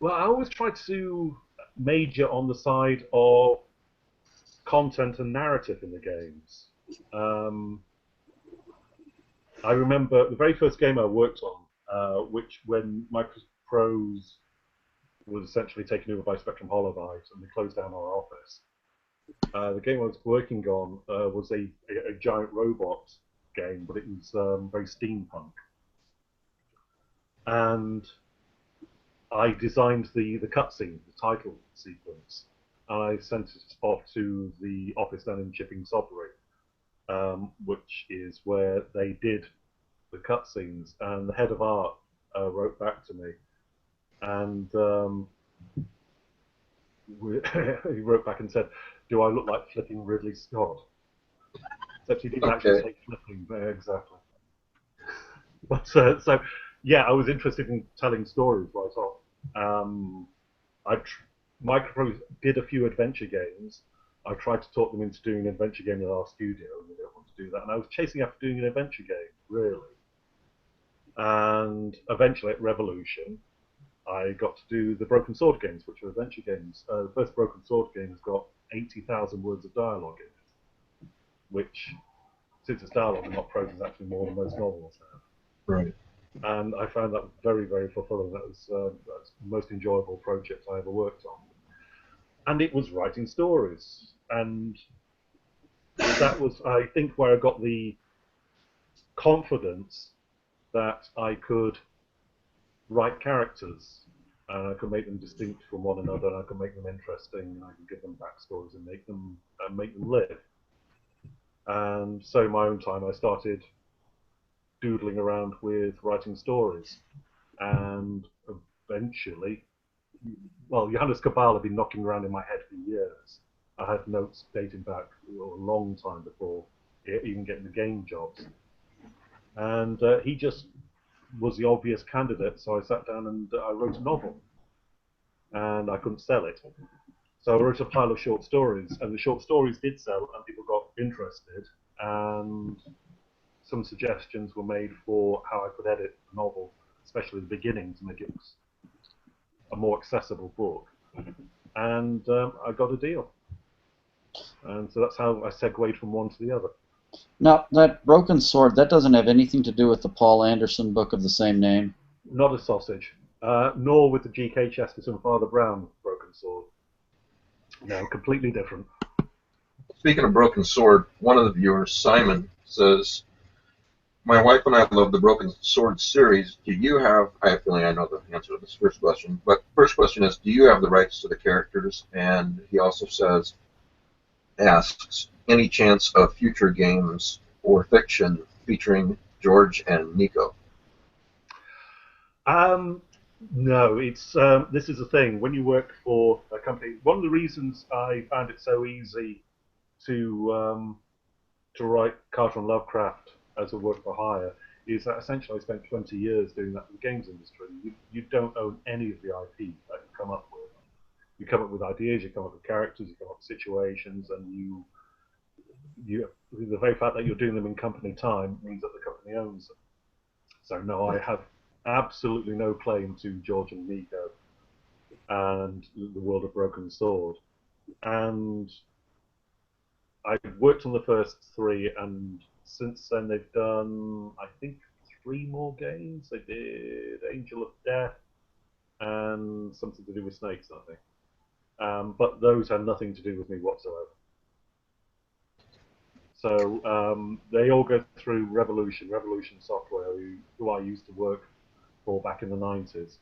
Well, I always tried to major on the side of content and narrative in the games. I remember the very first game I worked on, which when Microprose was essentially taken over by Spectrum Holobyte and they closed down our office. The game I was working on was a giant robot game, but it was very steampunk. And I designed the cutscene, the title sequence, and I sent it off to the office down in Chipping Sodbury, which is where they did the cutscenes. And the head of art wrote back to me, and he wrote back and said, "Do I look like flipping Ridley Scott?" Except he didn't actually say flipping exactly. But so, yeah, I was interested in telling stories right off. Microprose did a few adventure games. I tried to talk them into doing an adventure game in our studio, and they don't want to do that. And I was chasing after doing an adventure game, really. And eventually, at Revolution, I got to do the Broken Sword games, which are adventure games. The first Broken Sword game has got 80,000 words of dialogue in it, which, since it's dialogue and not prose, is actually more than most novels have. Right. And I found that very, very fulfilling. That's the most enjoyable project I ever worked on. And it was writing stories. And that was, I think, where I got the confidence that I could write characters, and I could make them distinct from one another, and I could make them interesting, and I could give them backstories and make them live. And so in my own time, I started doodling around with writing stories, and eventually, well, Johannes Cabal had been knocking around in my head for years. I had notes dating back a long time before even getting the game jobs, and he just was the obvious candidate. So I sat down and I wrote a novel, and I couldn't sell it. So I wrote a pile of short stories, and the short stories did sell, and people got interested, and some suggestions were made for how I could edit the novel, especially the beginning, to make it a more accessible book. And I got a deal. And so that's how I segued from one to the other. Now, that Broken Sword, that doesn't have anything to do with the Paul Anderson book of the same name? Not a sausage. Nor with the G.K. Chesterton Father Brown Broken Sword. No, completely different. Speaking of Broken Sword, one of the viewers, Simon, says, "My wife and I love the Broken Sword series. Do you have," I have a feeling I know the answer to this first question, but first question is, do you have the rights to the characters? And he also asks, any chance of future games or fiction featuring George and Nico? No, it's this is the thing. When you work for a company, one of the reasons I found it so easy to write Carter and Lovecraft as a work for hire is that essentially I spent 20 years doing that in the games industry. You don't own any of the IP that you come up with. You come up with ideas, you come up with characters, you come up with situations, and the very fact that you're doing them in company time means that the company owns them. So no, I have absolutely no claim to George and Nico and the world of Broken Sword. And I worked on the first three, and since then they've done, I think, 3 more games. They did Angel of Death and something to do with snakes, I think. But those had nothing to do with me whatsoever. So they all go through Revolution Software, who I used to work for back in the 90s.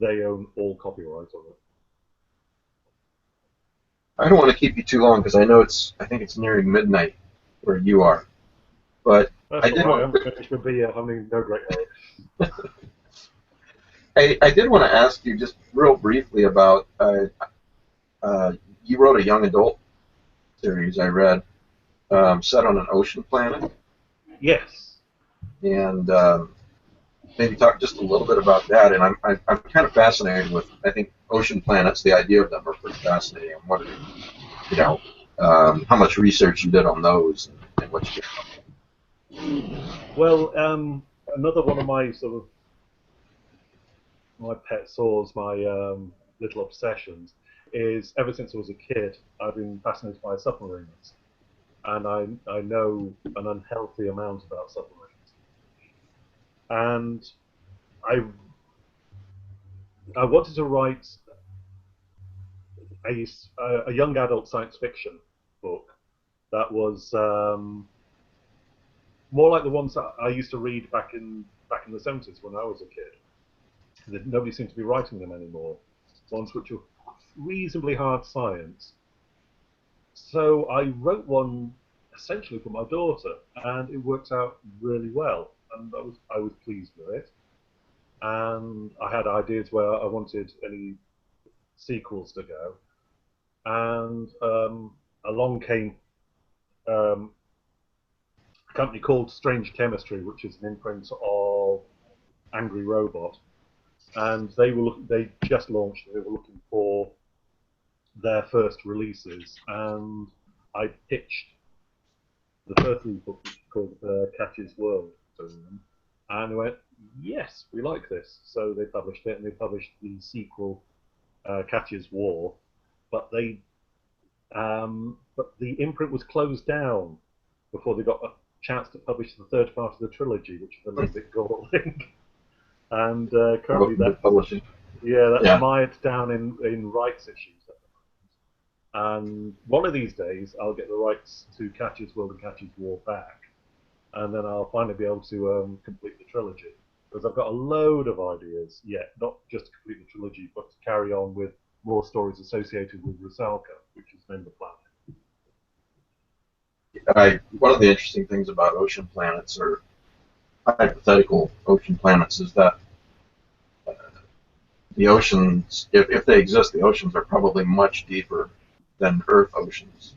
They own all copyright on it. I don't want to keep you too long because I know I think it's nearing midnight where you are. But That's all right. I'm finished with beer. I mean, no great hurry. I did want to ask you just real briefly about you wrote a young adult series I read set on an ocean planet. Yes. And maybe talk just a little bit about that. And I'm kind of fascinated with, I think, ocean planets. The idea of them are pretty fascinating. I'm wondering, how much research you did on those and what you did. Well, another one of my my pet sores, my little obsessions, is ever since I was a kid, I've been fascinated by submarines, and I know an unhealthy amount about submarines, and I wanted to write a young adult science fiction book that was more like the ones that I used to read back in the 70s when I was a kid. Nobody seemed to be writing them anymore. Ones which were reasonably hard science. So I wrote one essentially for my daughter, and it worked out really well, and I was pleased with it. And I had ideas where I wanted any sequels to go, and along came um, a company called Strange Chemistry, which is an imprint of Angry Robot, and they just launched. They were looking for their first releases, and I pitched the first book, which is called Catch's World, to them, and they went, "Yes, we like this." So they published it, and they published the sequel, Catch's War, but the imprint was closed down before they got a chance to publish the third part of the trilogy, which is a little bit galling. And currently that's mired down in rights issues at the moment. And one of these days I'll get the rights to Catch's World and Catch's War back, and then I'll finally be able to complete the trilogy. Because I've got a load of ideas yet, not just to complete the trilogy, but to carry on with more stories associated with Rusalka, which is named the planet. One of the interesting things about ocean planets, or hypothetical ocean planets, is that the oceans, if they exist, the oceans are probably much deeper than Earth oceans.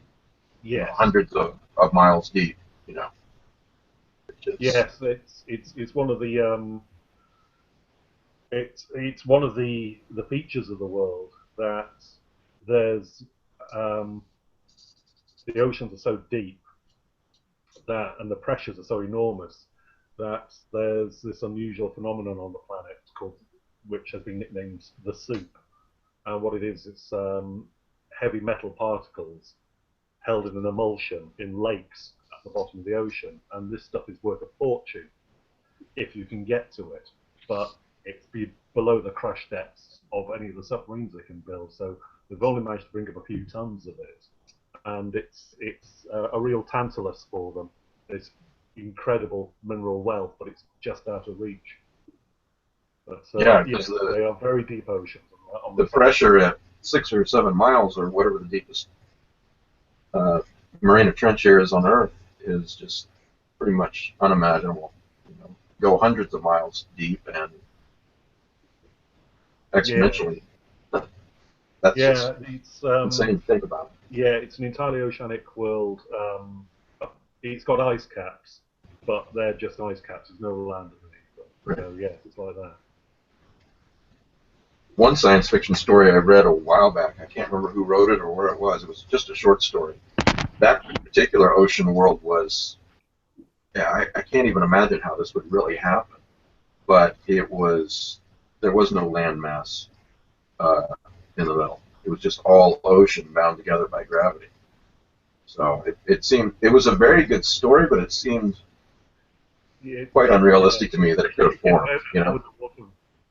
Yes. You know, hundreds of miles deep. You know. Yes, it's one of the it's one of the features of the world that there's the oceans are so deep that, and the pressures are so enormous, that there's this unusual phenomenon on the planet called, which has been nicknamed the soup. And what it is, it's heavy metal particles held in an emulsion in lakes at the bottom of the ocean, and this stuff is worth a fortune if you can get to it, but it's below the crush depths of any of the submarines they can build. So they've only managed to bring up a few tons of it, and it's a real Tantalus for them. It's incredible mineral wealth, but it's just out of reach. But, yes, they are very deep oceans. The pressure at 6 or 7 miles, or whatever the deepest marina trench area is on Earth, is just pretty much unimaginable. You know, go hundreds of miles deep and exponentially. Yeah. That's just insane to think about. Yeah, it's an entirely oceanic world. It's got ice caps, but they're just ice caps. There's no land underneath them. Right. So yes, it's like that. One science fiction story I read a while back, I can't remember who wrote it or where it was just a short story. That particular ocean world was, yeah, I can't even imagine how this would really happen, but there was no land mass in the middle. It was just all ocean bound together by gravity. So it was a very good story, but it seemed quite unrealistic to me that it could have formed. You know?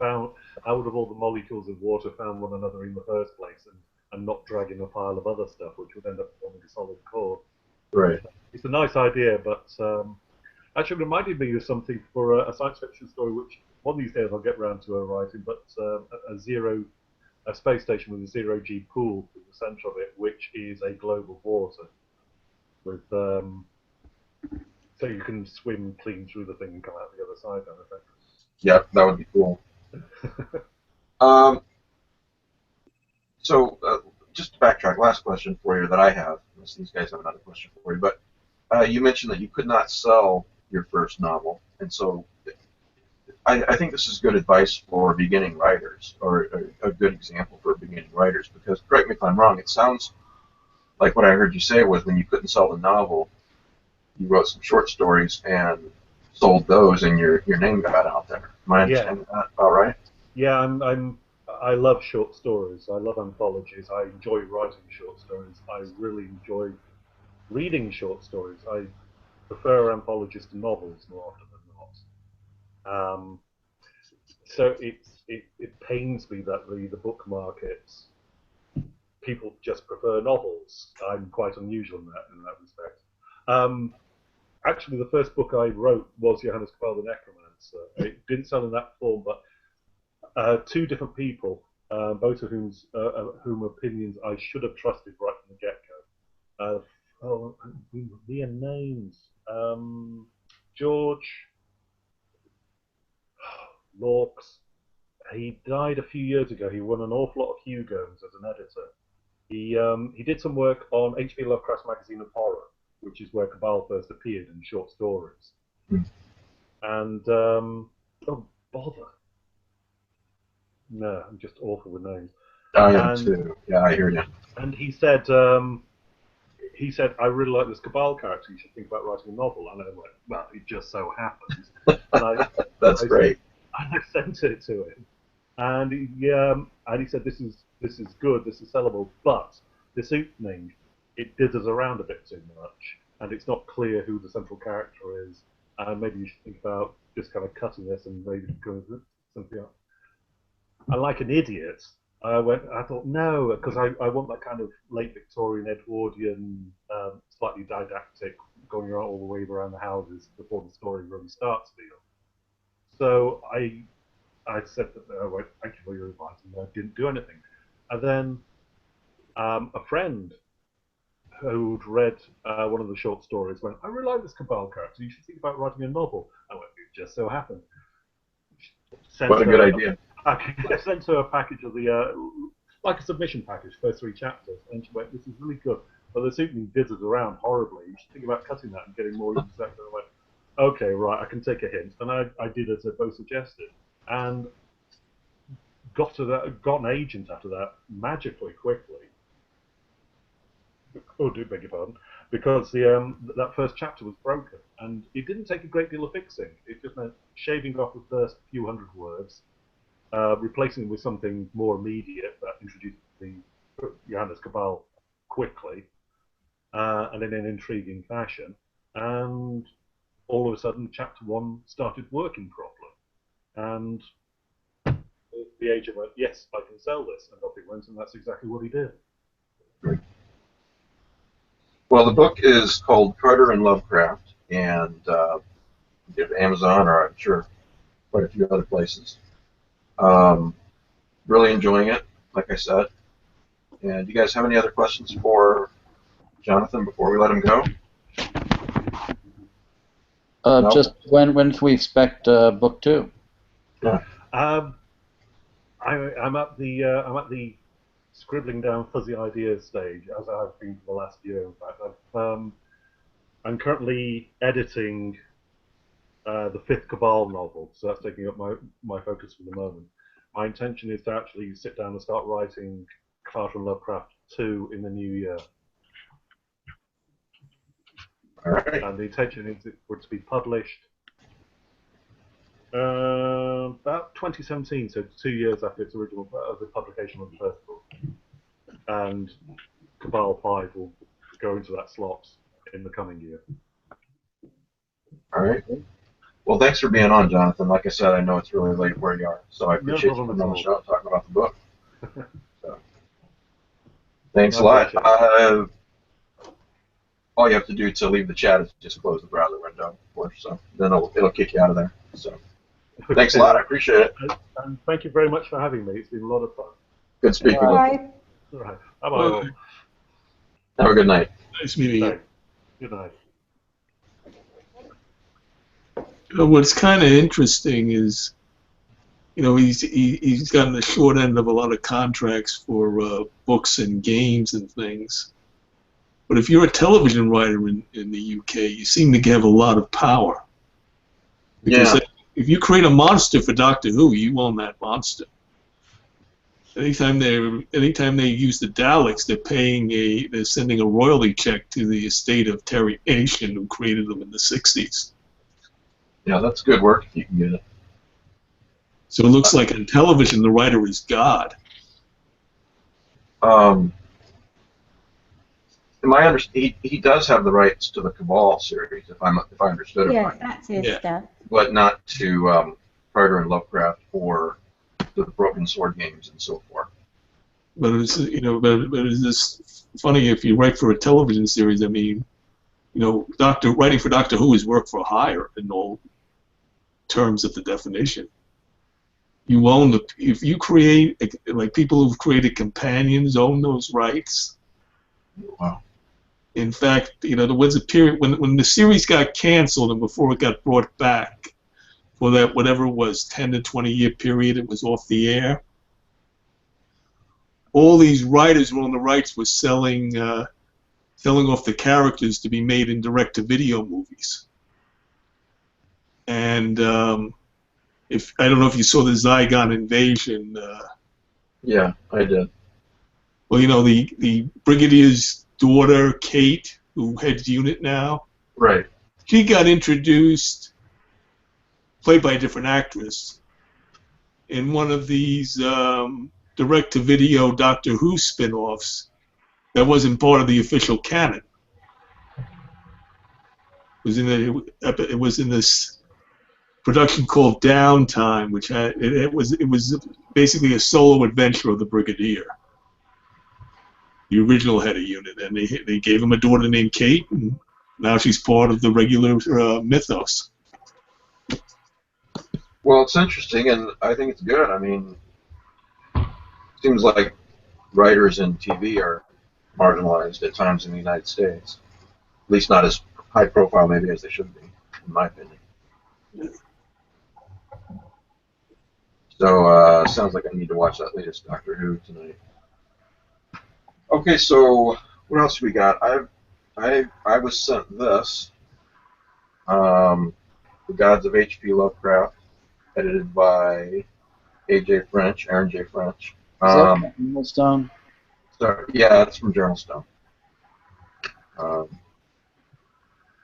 How would have all the molecules of water found one another in the first place, and not dragging a pile of other stuff, which would end up forming a solid core? Right. It's a nice idea, but actually reminded me of something for a science fiction story, which one of these days I'll get around to writing, but a space station with a zero-G pool in the center of it, which is a globe of water, with so you can swim clean through the thing and come out the other side, kind of thing. Yeah, that would be cool. So, just to backtrack, last question for you that I have, unless these guys have another question for you, but you mentioned that you could not sell your first novel, and so I think this is good advice for beginning writers, or a good example for beginning writers, because, correct me if I'm wrong, it sounds like what I heard you say was when you couldn't sell the novel, you wrote some short stories and sold those, and your name got out there. Am I understanding that about right? Yeah, I love short stories. I love anthologies. I enjoy writing short stories. I really enjoy reading short stories. I prefer anthologies to novels more often than not. So it pains me that the book market people just prefer novels. I'm quite unusual in that respect. Actually, the first book I wrote was Johannes Cabal the Necromancer. It didn't sell in that form, but two different people, both of whom opinions I should have trusted right from the get-go. Their names. George Lawks. He died a few years ago. He won an awful lot of Hugos as an editor. He did some work on H.P. Lovecraft's Magazine of Horror, which is where Cabal first appeared in short stories. And oh bother! No, I'm just awful with names. I am too. Yeah, I hear you. And he said, I really like this Cabal character. You should think about writing a novel. And I went, well, it just so happens. And That's great. I sent it to him, and he said, this is good, this is sellable, but this opening, it dithers around a bit too much, and it's not clear who the central character is, and maybe you should think about just kind of cutting this and maybe going with something else. And like an idiot, I thought, no, because I want that kind of late Victorian, Edwardian, slightly didactic, going around all the way around the houses before the story really starts feel. So I said that, thank you for your advice, and I didn't do anything. And then a friend who'd read one of the short stories went, I really like this Cabal character, you should think about writing a novel. I went, it just so happened. What a good idea. I sent her a package of the, like a submission package, first 3 chapters, and she went, this is really good, but the opening dithers around horribly, you should think about cutting that and getting more into that. And I went, okay, right, I can take a hint. And I did as they both suggested. And got an agent after that magically quickly. Oh, do beg your pardon. Because that first chapter was broken. And it didn't take a great deal of fixing. It just meant shaving off the first few hundred words, replacing them with something more immediate that introduced the Johannes Cabal quickly, and in an intriguing fashion. And all of a sudden, chapter 1 started working properly, and the agent went, "Yes, I can sell this," and off he went, and that's exactly what he did. Great. Well, the book is called Carter and Lovecraft, and you have Amazon, or I'm sure quite a few other places. Really enjoying it, like I said. And you guys have any other questions for Jonathan before we let him go? No? Just when can we expect book 2? Yeah. I'm at the scribbling down fuzzy ideas stage, as I have been for the last year. In fact, I'm currently editing the 5th Cabal novel, so that's taking up my focus for the moment. My intention is to actually sit down and start writing Carter and Lovecraft 2 in the new year. All right. And the intention is for it to be published about 2017, so 2 years after its original the publication of the first book. And Cabal 5 will go into that slot in the coming year. All right. Well, thanks for being on, Jonathan. Like I said, I know it's really late where you are, so I appreciate you coming on the show and talking about the book. So, thanks a lot. All you have to do to leave the chat is just close the browser window, of course, so then it'll kick you out of there. So, thanks a lot. I appreciate it. And thank you very much for having me. It's been a lot of fun. Good speaking with you. Bye. All right. Bye-bye. Have a good night. Nice meeting you. Good night. What's kind of interesting is, he's gotten the short end of a lot of contracts for books and games and things. But if you're a television writer in the UK, you seem to have a lot of power. Because if you create a monster for Doctor Who, you own that monster. Anytime they use the Daleks, they're sending a royalty check to the estate of Terry Nation, who created them in the 60s. Yeah, that's good work if you can get it. So it looks like on television the writer is God. He does have the rights to the Cabal series, if I understood it right. Yeah, that's his stuff. But not to Carter and Lovecraft or the Broken Sword games and so forth. but it's but it's just funny if you write for a television series. I mean, writing for Doctor Who is work for hire in all terms of the definition. You own if you create, like, people who've created companions own those rights. Wow. In fact, there was a period when the series got canceled and before it got brought back, for that whatever it was 10 to 20 year period it was off the air. All these writers who owned the rights were selling off the characters to be made in direct-to-video movies. And I don't know if you saw the Zygon Invasion. Yeah, I did. Well, the Brigadier's daughter, Kate, who heads unit now. Right. She got introduced, played by a different actress, in one of these direct-to-video Doctor Who spin-offs that wasn't part of the official canon. It was in this production called Downtime, which it was basically a solo adventure of the Brigadier, the original head of unit, and they gave him a daughter named Kate, and now she's part of the regular mythos. Well, it's interesting, and I think it's good. I mean, it seems like writers in TV are marginalized at times in the United States. At least not as high profile, maybe, as they should be, in my opinion. So, sounds like I need to watch that latest Doctor Who tonight. Okay, so what else we got? I was sent this, The Gods of H.P. Lovecraft, edited by Aaron J. French. Is that Journalstone? Sorry, yeah, it's from Journalstone. I'm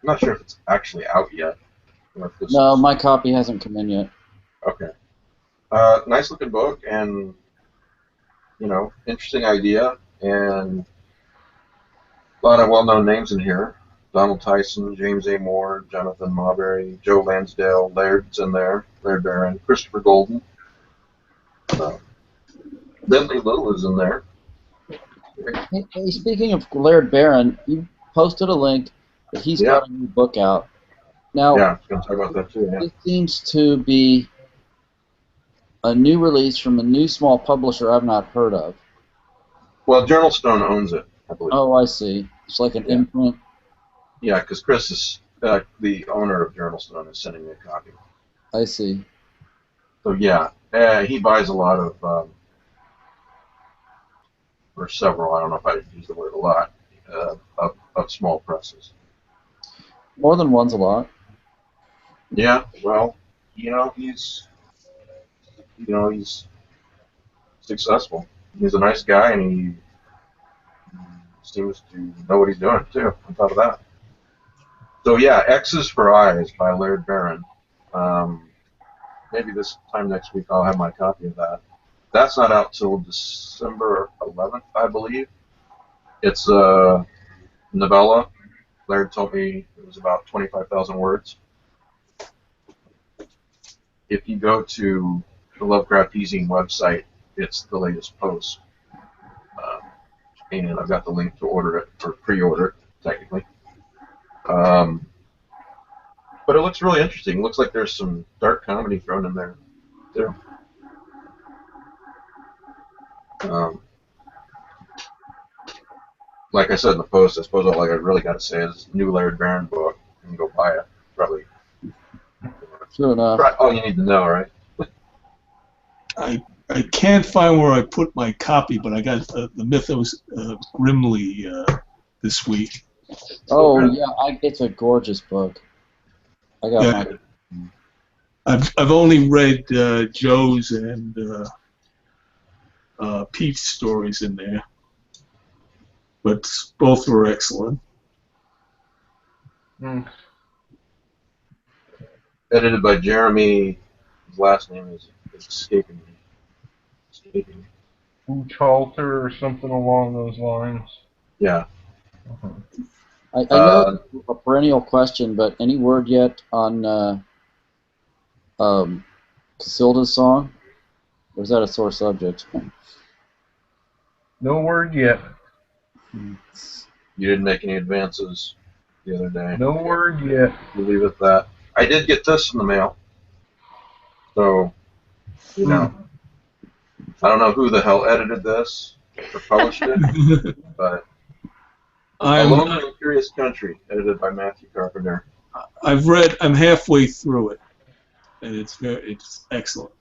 not sure if it's actually out yet. No, my copy hasn't come in yet. Okay. Nice looking book, and interesting idea, and a lot of well-known names in here. Donald Tyson, James A. Moore, Jonathan Marbury, Joe Lansdale, Laird's in there, Laird Barron, Christopher Golden. Bentley Little is in there. Hey, speaking of Laird Barron, you posted a link that he's got a new book out. Now, yeah, I was going to talk about that too. Yeah. It seems to be a new release from a new small publisher I've not heard of. Well, Journalstone owns it, I believe. Oh, I see. It's like an imprint. Yeah, because Chris is the owner of Journalstone is sending me a copy. I see. So yeah, he buys a lot of, or several. I don't know if I use the word a lot, of small presses. More than one's a lot. Yeah, well, he's successful. He's a nice guy, and he seems to know what he's doing too. On top of that, so yeah, X's for Eyes by Laird Barron. Maybe this time next week I'll have my copy of that. That's not out till December 11th, I believe. It's a novella. Laird told me it was about 25,000 words. If you go to the Lovecraftian website, it's the latest post. And I've got the link to order it, or pre-order it, technically. But it looks really interesting. It looks like there's some dark comedy thrown in there, too. Like I said in the post, I suppose all I really got to say is new Laird Barron book, and go buy it. Probably. Sure enough. All you need to know, right? I can't find where I put my copy, but I got the Mythos Grimly this week. Oh yeah, it's a gorgeous book. I got mine. I've only read Joe's and Pete's stories in there, but both were excellent. Edited by Jeremy. His last name is escaping me. Chalter or something along those lines. Yeah. I know it's a perennial question, but any word yet on Casilda's song? Or is that a sore subject? No word yet. You didn't make any advances the other day. No word yet. We'll leave it at that. I did get this in the mail. So, you know, I don't know who the hell edited this or published it, but A Lonely and Curious Country, edited by Matthew Carpenter. I'm halfway through it, and it's excellent.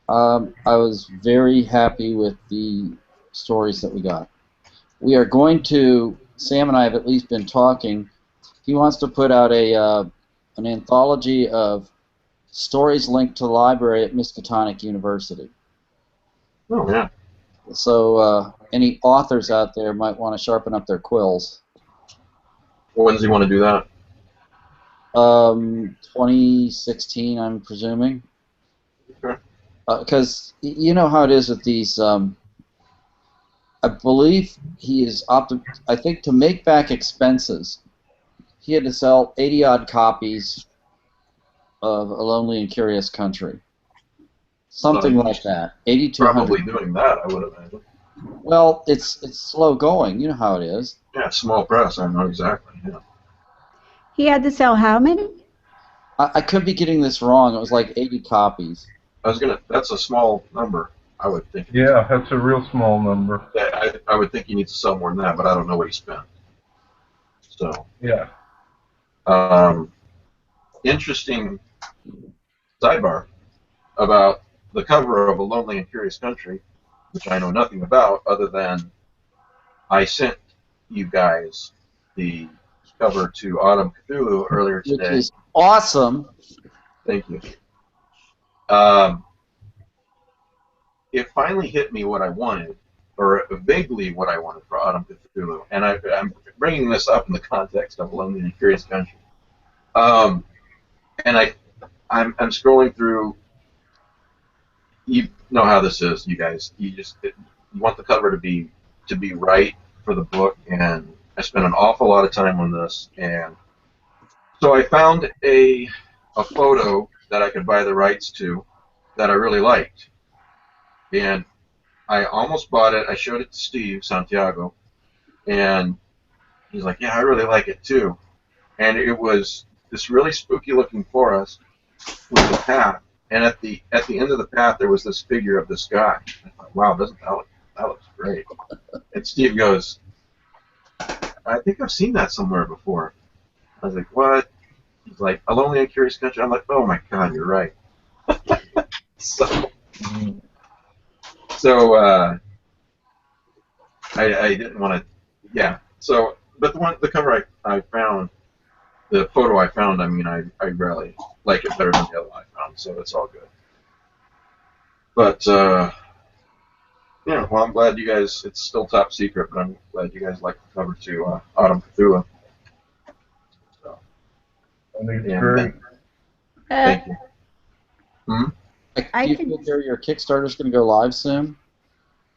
I was very happy with the stories that we got. We are going to, Sam and I have at least been talking, he wants to put out an anthology of stories linked to the library at Miskatonic University. Oh, yeah. So any authors out there might want to sharpen up their quills. When does he want to do that? 2016, I'm presuming. Okay. Because you know how it is with these. I believe he is I think to make back expenses, he had to sell 80-odd copies of A Lonely and Curious Country. Something like that. 80 to 100. Probably doing that, I would imagine. Well, it's slow going. You know how it is. Yeah, small press. I know exactly. Yeah. He had to sell how many? I could be getting this wrong. It was like 80 copies. That's a small number, I would think. Yeah, that's a real small number. I would think he needs to sell more than that, but I don't know what he spent. So. Yeah. Interesting sidebar about the cover of A Lonely and Curious Country, which I know nothing about other than I sent you guys the cover to Autumn Cthulhu earlier today. Which is awesome. Thank you. It finally hit me what I wanted, or vaguely what I wanted for Autumn Cthulhu, and I'm bringing this up in the context of A Lonely and Curious Country. And I'm scrolling through. You know how this is, you guys. You want the cover to be right for the book, and I spent an awful lot of time on this. And so I found a photo that I could buy the rights to that I really liked, and I almost bought it. I showed it to Steve Santiago, and he's like, "Yeah, I really like it too." And it was this really spooky-looking forest with a path, and at the end of the path there was this figure of this guy. I thought, wow, doesn't that looks great? And Steve goes, I think I've seen that somewhere before. I was like, what? He's like, A Lonely and Curious Country. I'm like, oh my God, you're right. So I didn't want to, yeah. So, but the cover I found. The photo I found, I mean, I really like it better than the other one I found, so it's all good. But, yeah, well, I'm glad you guys, it's still top secret, but I'm glad you guys like the cover to Autumn Cthulhu. So, I think it's great. Thank you. Do you figure your Kickstarter's going to go live soon?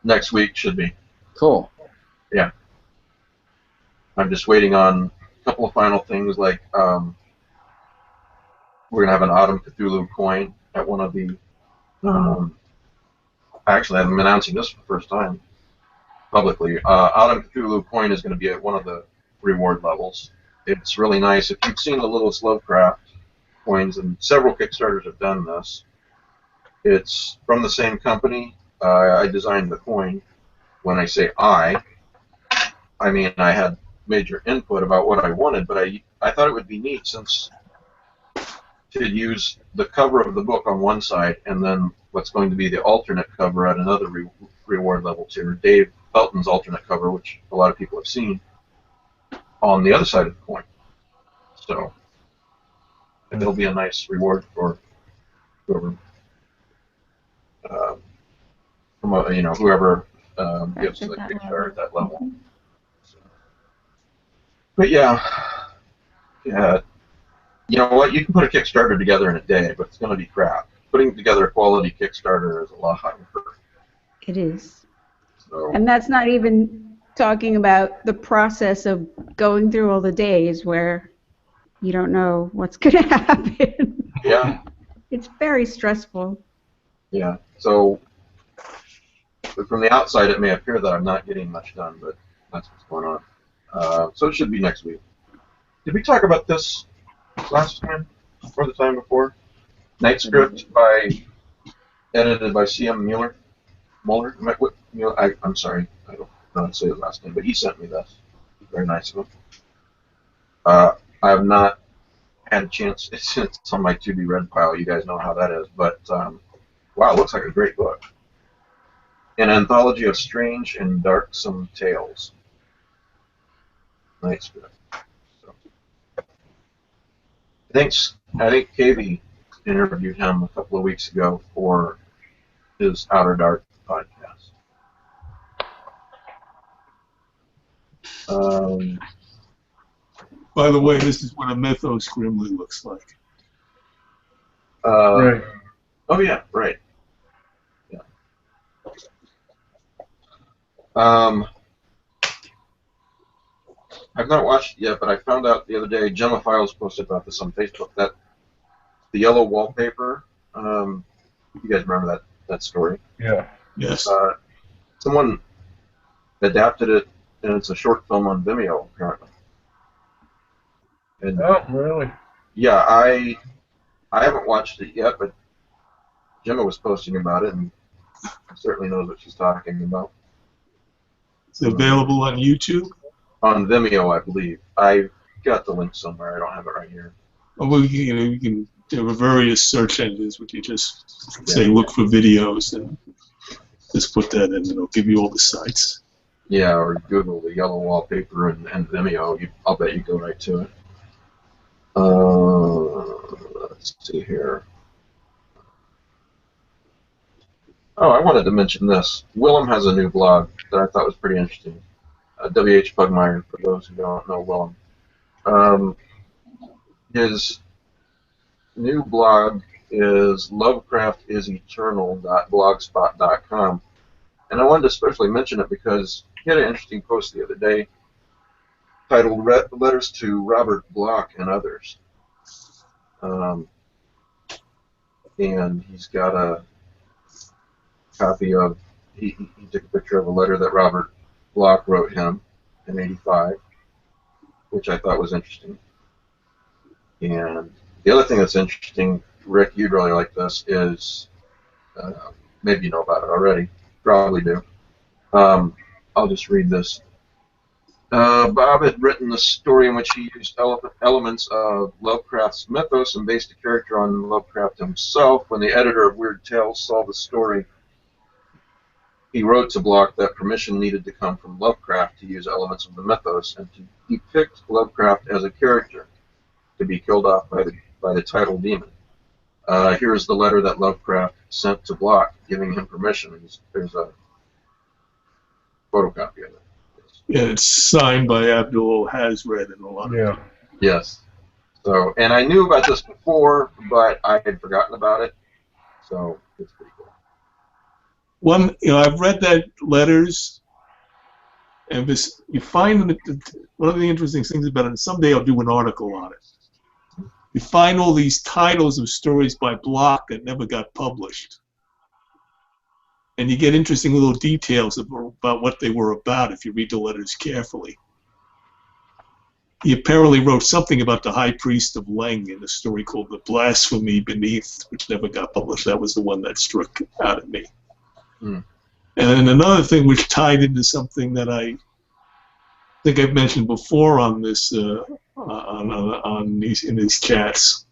Next week should be. Cool. Yeah. I'm just waiting on a couple of final things, like we're going to have an Autumn Cthulhu coin at one of the... actually, I'm announcing this for the first time publicly. Autumn Cthulhu coin is going to be at one of the reward levels. It's really nice. If you've seen the Littlest Lovecraft coins, and several Kickstarters have done this, it's from the same company. I designed the coin. When I say I mean I had major input about what I wanted, but I thought it would be neat since to use the cover of the book on one side and then what's going to be the alternate cover at another reward level tier, Dave Felton's alternate cover, which a lot of people have seen, on the other side of the coin. So it'll be a nice reward for whoever, whoever gives the Kickstarter at that level. But yeah, you know what? You can put a Kickstarter together in a day, but it's going to be crap. Putting together a quality Kickstarter is a lot harder. It is. So, And that's not even talking about the process of going through all the days where you don't know what's going to happen. yeah. It's very stressful. Yeah. So from the outside, it may appear that I'm not getting much done, but that's what's going on. So it should be next week. Did we talk about this last time or the time before? Night Script edited by C.M. Mueller. I'm sorry, I don't know how to say his last name, but he sent me this. Very nice of him. I have not had a chance. It's on my to-be-read pile. You guys know how that is. But, wow, it looks like a great book. An anthology of strange and darksome tales. Nice book. So, I think KV interviewed him a couple of weeks ago for his Outer Dark podcast. By the way, this is what a Mythos Grimly looks like. Right. Oh yeah, right. Yeah. I've not watched it yet, but I found out the other day. Gemma Files posted about this on Facebook. That the yellow wallpaper. You guys remember that story? Yeah. Yes. Someone adapted it, and it's a short film on Vimeo apparently. And Oh, really? yeah, I haven't watched it yet, but Gemma was posting about it, and certainly knows what she's talking about. It's available on YouTube. On Vimeo, I believe. I've got the link somewhere. I don't have it right here. Well, you can there are various search engines which you just say look for videos and just put that in, and it'll give you all the sites. Yeah, or Google the yellow wallpaper and Vimeo. I'll bet you go right to it. Let's see here. Oh, I wanted to mention this. Willem has a new blog that I thought was pretty interesting. W.H. Pugmire, for those who don't know Willem. His new blog is lovecraftiseternal.blogspot.com. And I wanted to especially mention it because he had an interesting post the other day titled Letters to Robert Bloch and Others. And he's got a copy of, he took a picture of a letter that Robert Bloch wrote him in '85, which I thought was interesting. And the other thing that's interesting, Rick, you'd really like this, is, maybe you know about it already, probably do. I'll just read this. Bob had written a story in which he used elements of Lovecraft's mythos and based a character on Lovecraft himself. When the editor of Weird Tales saw the story, he wrote to Bloch that permission needed to come from Lovecraft to use elements of the mythos and to depict Lovecraft as a character to be killed off by the title demon. Here's the letter that Lovecraft sent to Bloch, giving him permission. There's a photocopy of it. Yeah, it's signed by Abdul Hazred and a lot of people. Yes. So, and I knew about this before, but I had forgotten about it. So it's pretty cool. I've read that letters, and you find that one of the interesting things about it. Someday I'll do an article on it. You find all these titles of stories by Bloch that never got published. And you get interesting little details about what they were about if you read the letters carefully. He apparently wrote something about the High Priest of Leng in a story called The Blasphemy Beneath, which never got published. That was the one that struck out at me. And another thing which tied into something that I think I've mentioned before on this in these chats.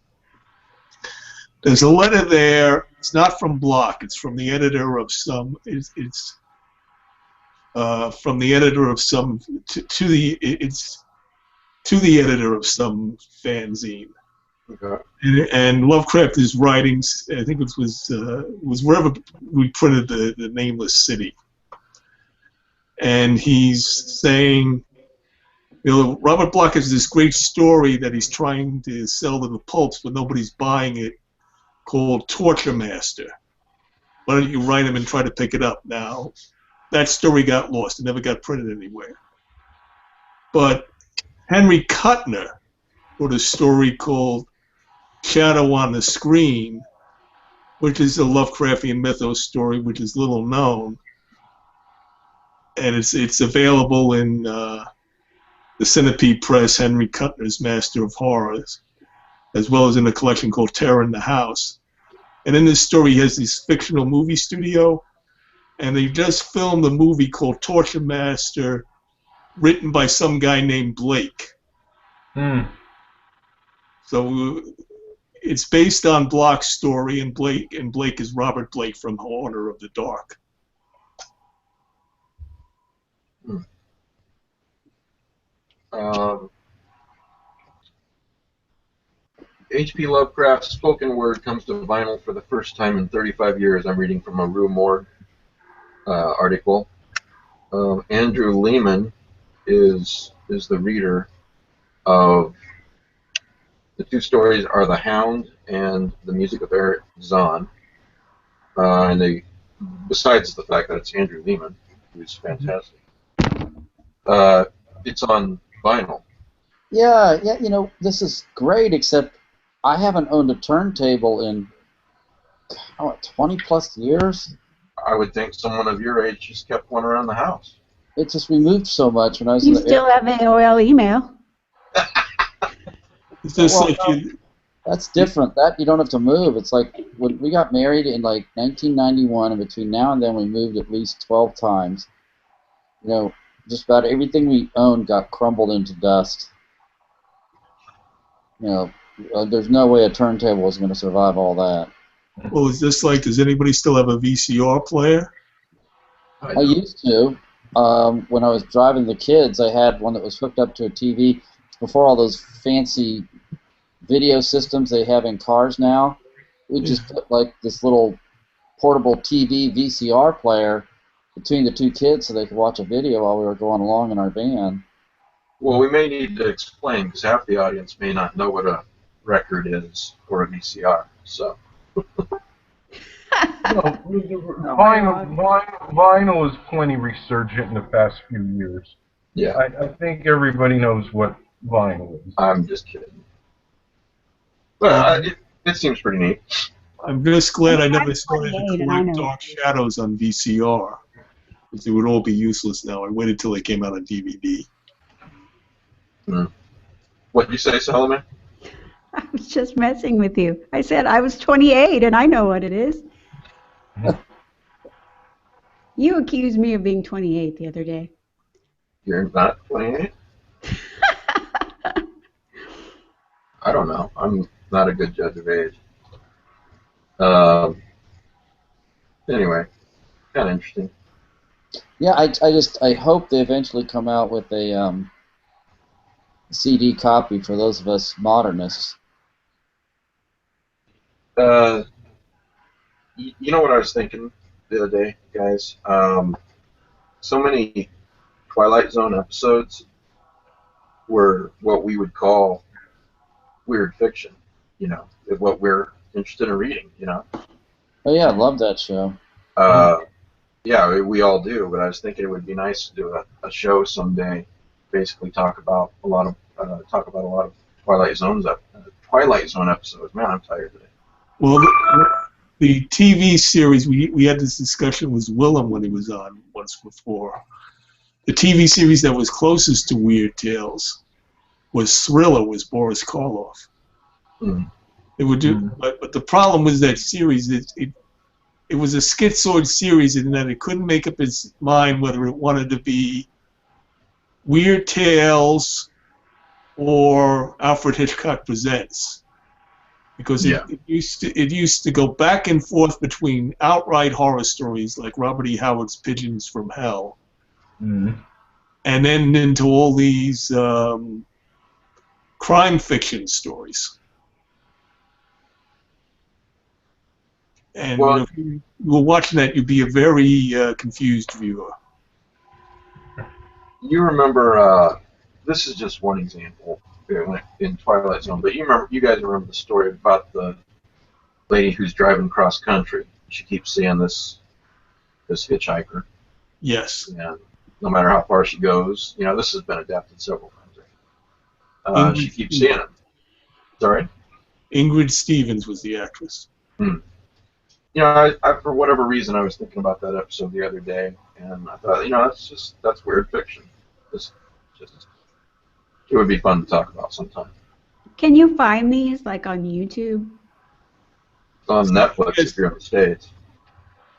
There's a letter there. It's not from Bloch. It's from the editor of some. It's from the editor of some to the editor of some fanzine. Okay. And Lovecraft is writing. I think it was wherever we printed the Nameless City. And he's saying, Robert Bloch has this great story that he's trying to sell to the pulps, but nobody's buying it, called Torture Master. Why don't you write him and try to pick it up? Now, that story got lost. It never got printed anywhere. But Henry Kuttner wrote a story called Shadow on the Screen, which is a Lovecraftian mythos story, which is little known. and it's available in the Centipede Press, Henry Kuttner's Master of Horrors, as well as in a collection called Terror in the House. And in this story, he has this fictional movie studio, and they just filmed a movie called Torture Master, written by some guy named Blake. So it's based on Bloch's story, and Blake is Robert Blake from Horror of the Dark. H.P. Lovecraft's spoken word comes to vinyl for the first time in 35 years. I'm reading from a Rue Morgue article. Andrew Lehman is the reader of the two stories are The Hound and The Music of Eric Zahn. And they, besides the fact that it's Andrew Lehman, who's fantastic, it's on vinyl. Yeah, you know, this is great, except I haven't owned a turntable in 20 plus years. I would think someone of your age just kept one around the house. It's just we moved so much when I was You in the still have AOL email. It's just Well, like you, that's different. That you don't have to move. It's like when we got married in like 1991, and between now and then we moved at least 12 times. You know, just about everything we owned got crumbled into dust. You know, there's no way a turntable is going to survive all that. well, it's just like, does anybody still have a VCR player? I used to. When I was driving the kids, I had one that was hooked up to a TV. Before all those fancy video systems they have in cars now, we just put like this little portable TV VCR player between the two kids so they could watch a video while we were going along in our van. Well, we may need to explain because half the audience may not know what a record is or a VCR. So. Vinyl is plenty resurgent in the past few years. Yeah. I think everybody knows what vinyl is. I'm just kidding. But it seems pretty neat. I'm just glad I never I'm started to 28 and I collect know. Dark Shadows on VCR, because they would all be useless now. I waited till they came out on DVD. What did you say, Solomon? I was just messing with you. I said I was 28 and I know what it is. You accused me of being 28 the other day. You're not 28? I don't know. I'm not a good judge of age. Anyway, kind of interesting. Yeah, I hope they eventually come out with a CD copy for those of us modernists. You know what I was thinking the other day, guys? So many Twilight Zone episodes were what we would call weird fiction, you know, what we're interested in reading, you know. Oh yeah, I love that show. Yeah, we all do, but I was thinking it would be nice to do a show someday, basically talk about a lot of Twilight Zone episodes. Man, I'm tired today. Well, the TV series, we had this discussion with Willem when he was on once before. The TV series that was closest to Weird Tales was Thriller, was Boris Karloff. They would do, but the problem was that series, it was a schizoid series in that it couldn't make up its mind whether it wanted to be Weird Tales or Alfred Hitchcock Presents, because it used to go back and forth between outright horror stories like Robert E. Howard's Pigeons from Hell, and then into all these crime fiction stories. And Well, if you were watching that, you'd be a very confused viewer. You remember, this is just one example in Twilight Zone, but you guys remember the story about the lady who's driving cross country. She keeps seeing this hitchhiker. Yes. And no matter how far she goes, you know, this has been adapted several times. She keeps seeing him. Sorry? Ingrid Stevens was the actress. You know, I for whatever reason, I was thinking about that episode the other day, and I thought, that's weird fiction. Just it would be fun to talk about sometime. Can you find these like on YouTube? It's on Netflix if you're in the States.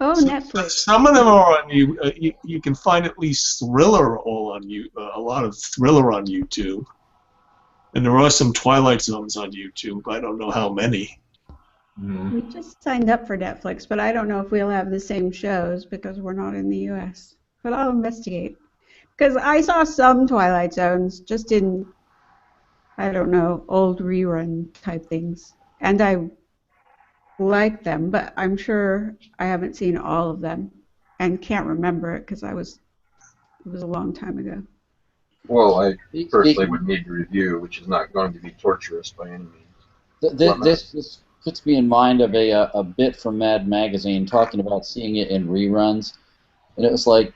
Oh, Netflix. Some of them are on you can find at least thriller all on a lot of thriller on YouTube, and there are some Twilight Zones on YouTube. I don't know how many. We just signed up for Netflix, but I don't know if we'll have the same shows because we're not in the U.S. But I'll investigate. Because I saw some Twilight Zones just in, I don't know, old rerun type things. And I like them, but I'm sure I haven't seen all of them and can't remember it because it was a long time ago. Well, I personally would need to review, which is not going to be torturous by any means. This puts me in mind of a bit from Mad Magazine talking about seeing it in reruns, and it was like,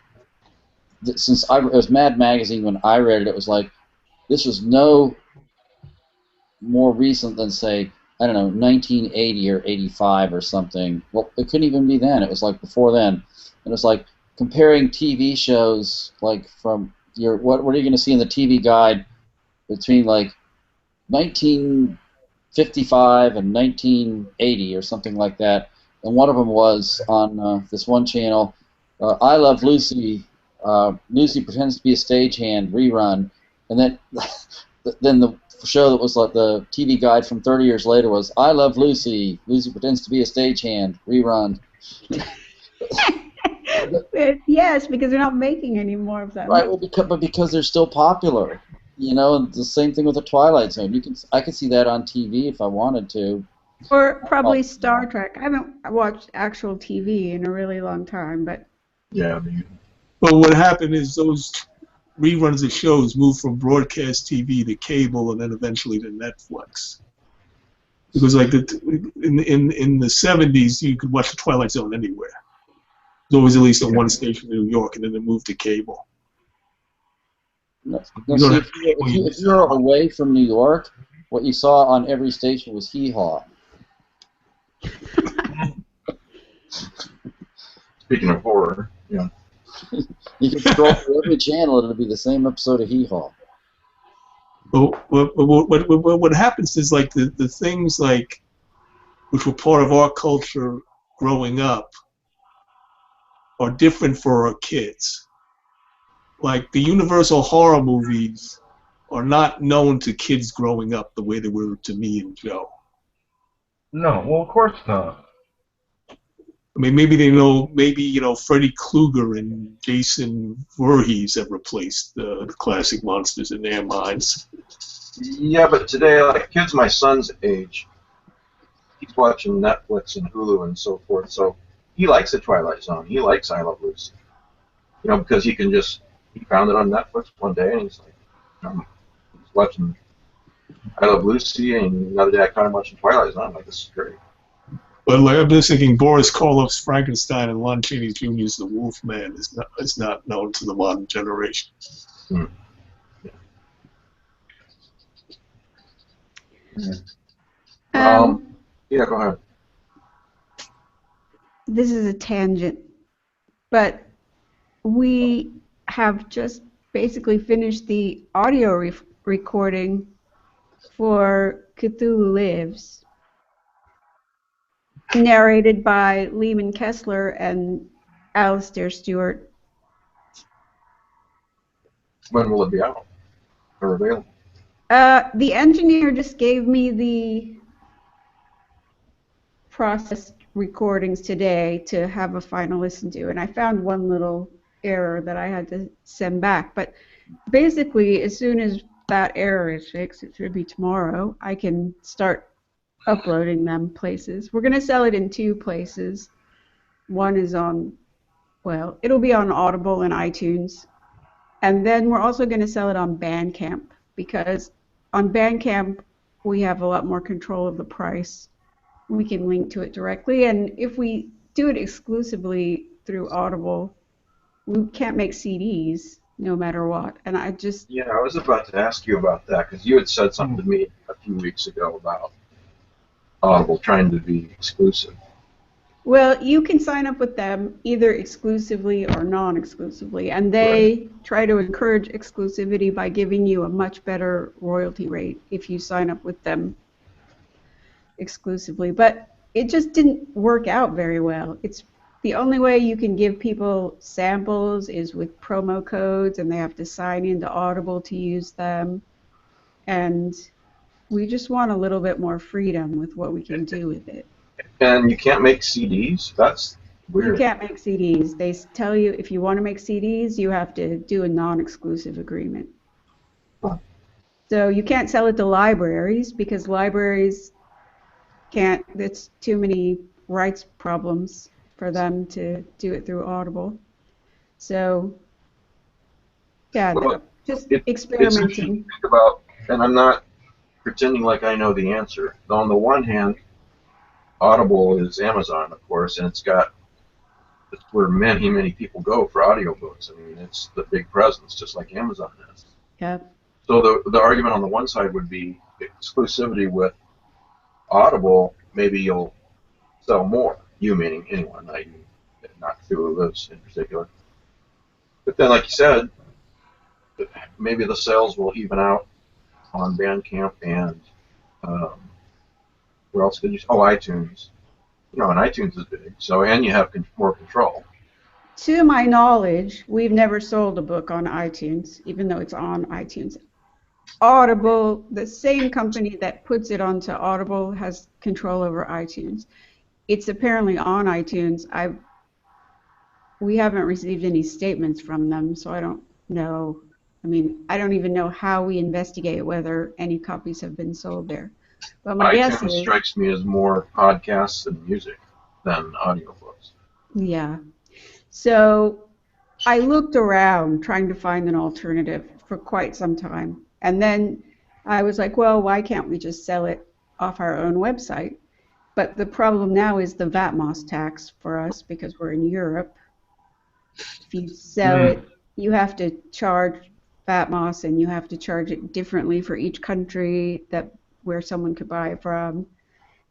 since it was Mad Magazine when I read it, it was like, this was no more recent than, say, I don't know, 1980 or 85 or something. Well, it couldn't even be then. It was like before then. And it was like comparing TV shows, like from what are you going to see in the TV guide between like 1955 and 1980 or something like that. And one of them was on this one channel, I Love Lucy. Lucy Pretends to be a Stagehand rerun, and then the show that was like the TV guide from 30 years later was I Love Lucy. Lucy Pretends to be a Stagehand rerun. Yes, because they're not making any more of them. Right, well, because they're still popular. And the same thing with the Twilight Zone. I could see that on TV if I wanted to. Or probably Star Trek. I haven't watched actual TV in a really long time, but yeah. But what happened is those reruns of shows moved from broadcast TV to cable and then eventually to Netflix. Because like in the 70s, you could watch the Twilight Zone anywhere. There's always at least on one station in New York, and then it moved to cable. If you're away from New York, what you saw on every station was Hee Haw. Speaking of horror, yeah. You can scroll through every channel, and it'll be the same episode of Hee Haw. What happens is like the things like which were part of our culture growing up are different for our kids. Like the Universal horror movies are not known to kids growing up the way they were to me and Joe. No, well, of course not. I mean, maybe Freddy Krueger and Jason Voorhees have replaced the classic monsters in their minds. Yeah, but today, like kids my son's age, he's watching Netflix and Hulu and so forth, so he likes the Twilight Zone. He likes I Love Lucy. Because he found it on Netflix one day, and he's like, he's watching I Love Lucy, and the other day I caught him watching Twilight Zone. I'm like, this is great. But like, I'm just thinking Boris Karloff's Frankenstein and Lon Chaney Jr.'s The Wolfman is not known to the modern generation. Hmm. Yeah, go ahead. This is a tangent, but we have just basically finished the audio recording for Cthulhu Lives, narrated by Lehman Kessler and Alistair Stewart. When will it be out or available? The engineer just gave me the processed recordings today to have a final listen to, and I found one little error that I had to send back. But basically, as soon as that error is fixed, it should be tomorrow, I can start uploading them places. We're going to sell it in 2 places. One is on, well, it'll be on Audible and iTunes. And then we're also going to sell it on Bandcamp, because on Bandcamp, we have a lot more control of the price. We can link to it directly, and if we do it exclusively through Audible, we can't make CDs no matter what. And I just... Yeah, I was about to ask you about that, because you had said something to me a few weeks ago about Audible trying to be exclusive. Well, you can sign up with them either exclusively or non-exclusively, and they try to encourage exclusivity by giving you a much better royalty rate if you sign up with them exclusively. But it just didn't work out very well. It's the only way you can give people samples is with promo codes, and they have to sign into Audible to use them. And we just want a little bit more freedom with what we can do with it. And you can't make CDs? That's weird. You can't make CDs. They tell you if you want to make CDs, you have to do a non-exclusive agreement. Huh. So you can't sell it to libraries because libraries can't, it's too many rights problems for them to do it through Audible. So, yeah, Well, just it's experimenting. interesting to think about, and I'm not pretending like I know the answer. On the one hand, Audible is Amazon, of course, and it's where many, many people go for audiobooks. I mean, it's the big presence, just like Amazon is. Yeah. So the argument on the one side would be exclusivity with Audible, maybe you'll sell more. You meaning anyone, not two of us in particular. But then, like you said, maybe the sales will even out on Bandcamp and where else did you? Oh, iTunes. You know, and iTunes is big. So, and you have more control. To my knowledge, we've never sold a book on iTunes, even though it's on iTunes. Audible, the same company that puts it onto Audible, has control over iTunes. It's apparently on iTunes. We haven't received any statements from them, so I don't know. I mean, I don't even know how we investigate whether any copies have been sold there. But my guess iTunes is, strikes me as more podcasts and music than audiobooks. yeah. So I looked around trying to find an alternative for quite some time. And then I was like, well, why can't we just sell it off our own website? But the problem now is the VAT-MOS tax for us because we're in Europe. If you sell it, you have to charge VAT-MOS, and you have to charge it differently for each country where someone could buy it from.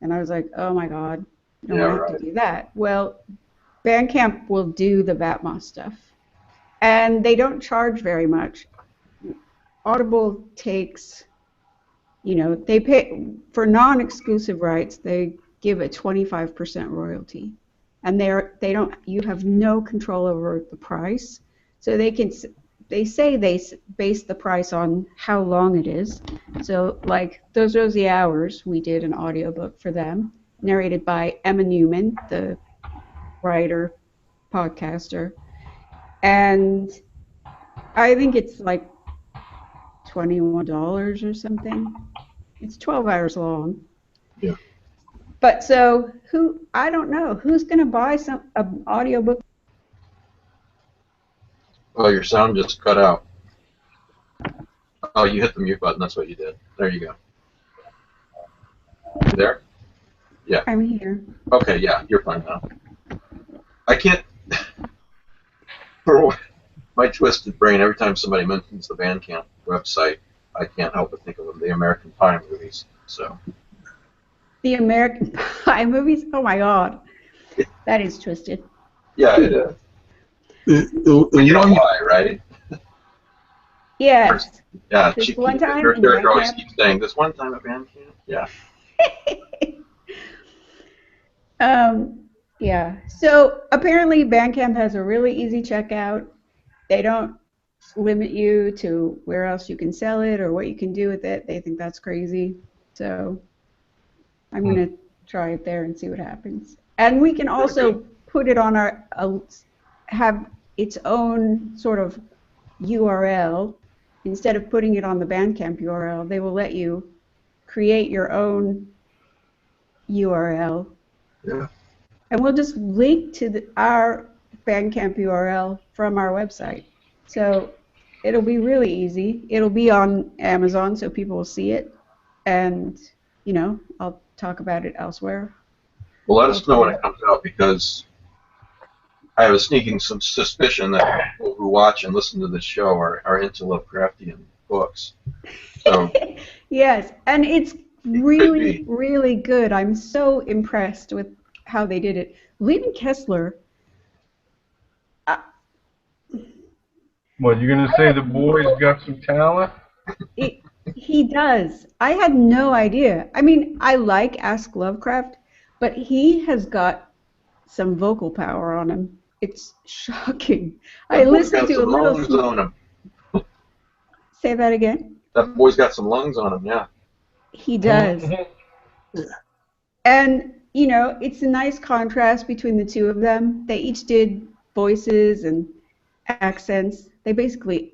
And I was like, oh my God, I don't have to do that. Well, Bandcamp will do the VAT-MOS stuff. And they don't charge very much. Audible takes, they pay for non-exclusive rights. They give a 25% royalty, and you have no control over the price. So they say they base the price on how long it is. So like Those Rosie Hours, we did an audiobook for them, narrated by Emma Newman, the writer, podcaster, and I think it's like $21 or something. It's 12 hours long. Yeah. But so I don't know who's going to buy an audiobook. Oh, your sound just cut out. Oh, you hit the mute button. That's what you did. There you go. You there? Yeah. I'm here. Okay, yeah, you're fine now. I can't. For my twisted brain, every time somebody mentions the Bandcamp website, I can't help but think of the American Pie movies. So. The American Pie movies? Oh my God, that is twisted. Yeah, it is. But you know why, right? Yes. Yeah. This one time in Derek always Bandcamp? keeps saying, "This one time at Bandcamp." Yeah. Yeah. So apparently Bandcamp has a really easy checkout. They don't limit you to where else you can sell it or what you can do with it. They think that's crazy. So I'm going to try it there and see what happens. And we can also put it on have its own sort of URL. Instead of putting it on the Bandcamp URL, they will let you create your own URL. Yeah. And we'll just link to our Bandcamp URL from our website. So it'll be really easy. It'll be on Amazon so people will see it. And, I'll talk about it elsewhere. Well, let us know when it comes out, because I have a sneaking suspicion that people who watch and listen to this show are into Lovecraftian books. So yes, and it's really, really good. I'm so impressed with how they did it. Levin Kessler. What, you're going to say the boy's got some talent? He does. I had no idea. I mean, I like Ask Lovecraft, but he has got some vocal power on him. It's shocking. I listened to a little. Lungs on him. Say that again. That boy's got some lungs on him, yeah. He does. And, you know, it's a nice contrast between the two of them. They each did voices and accents. They basically,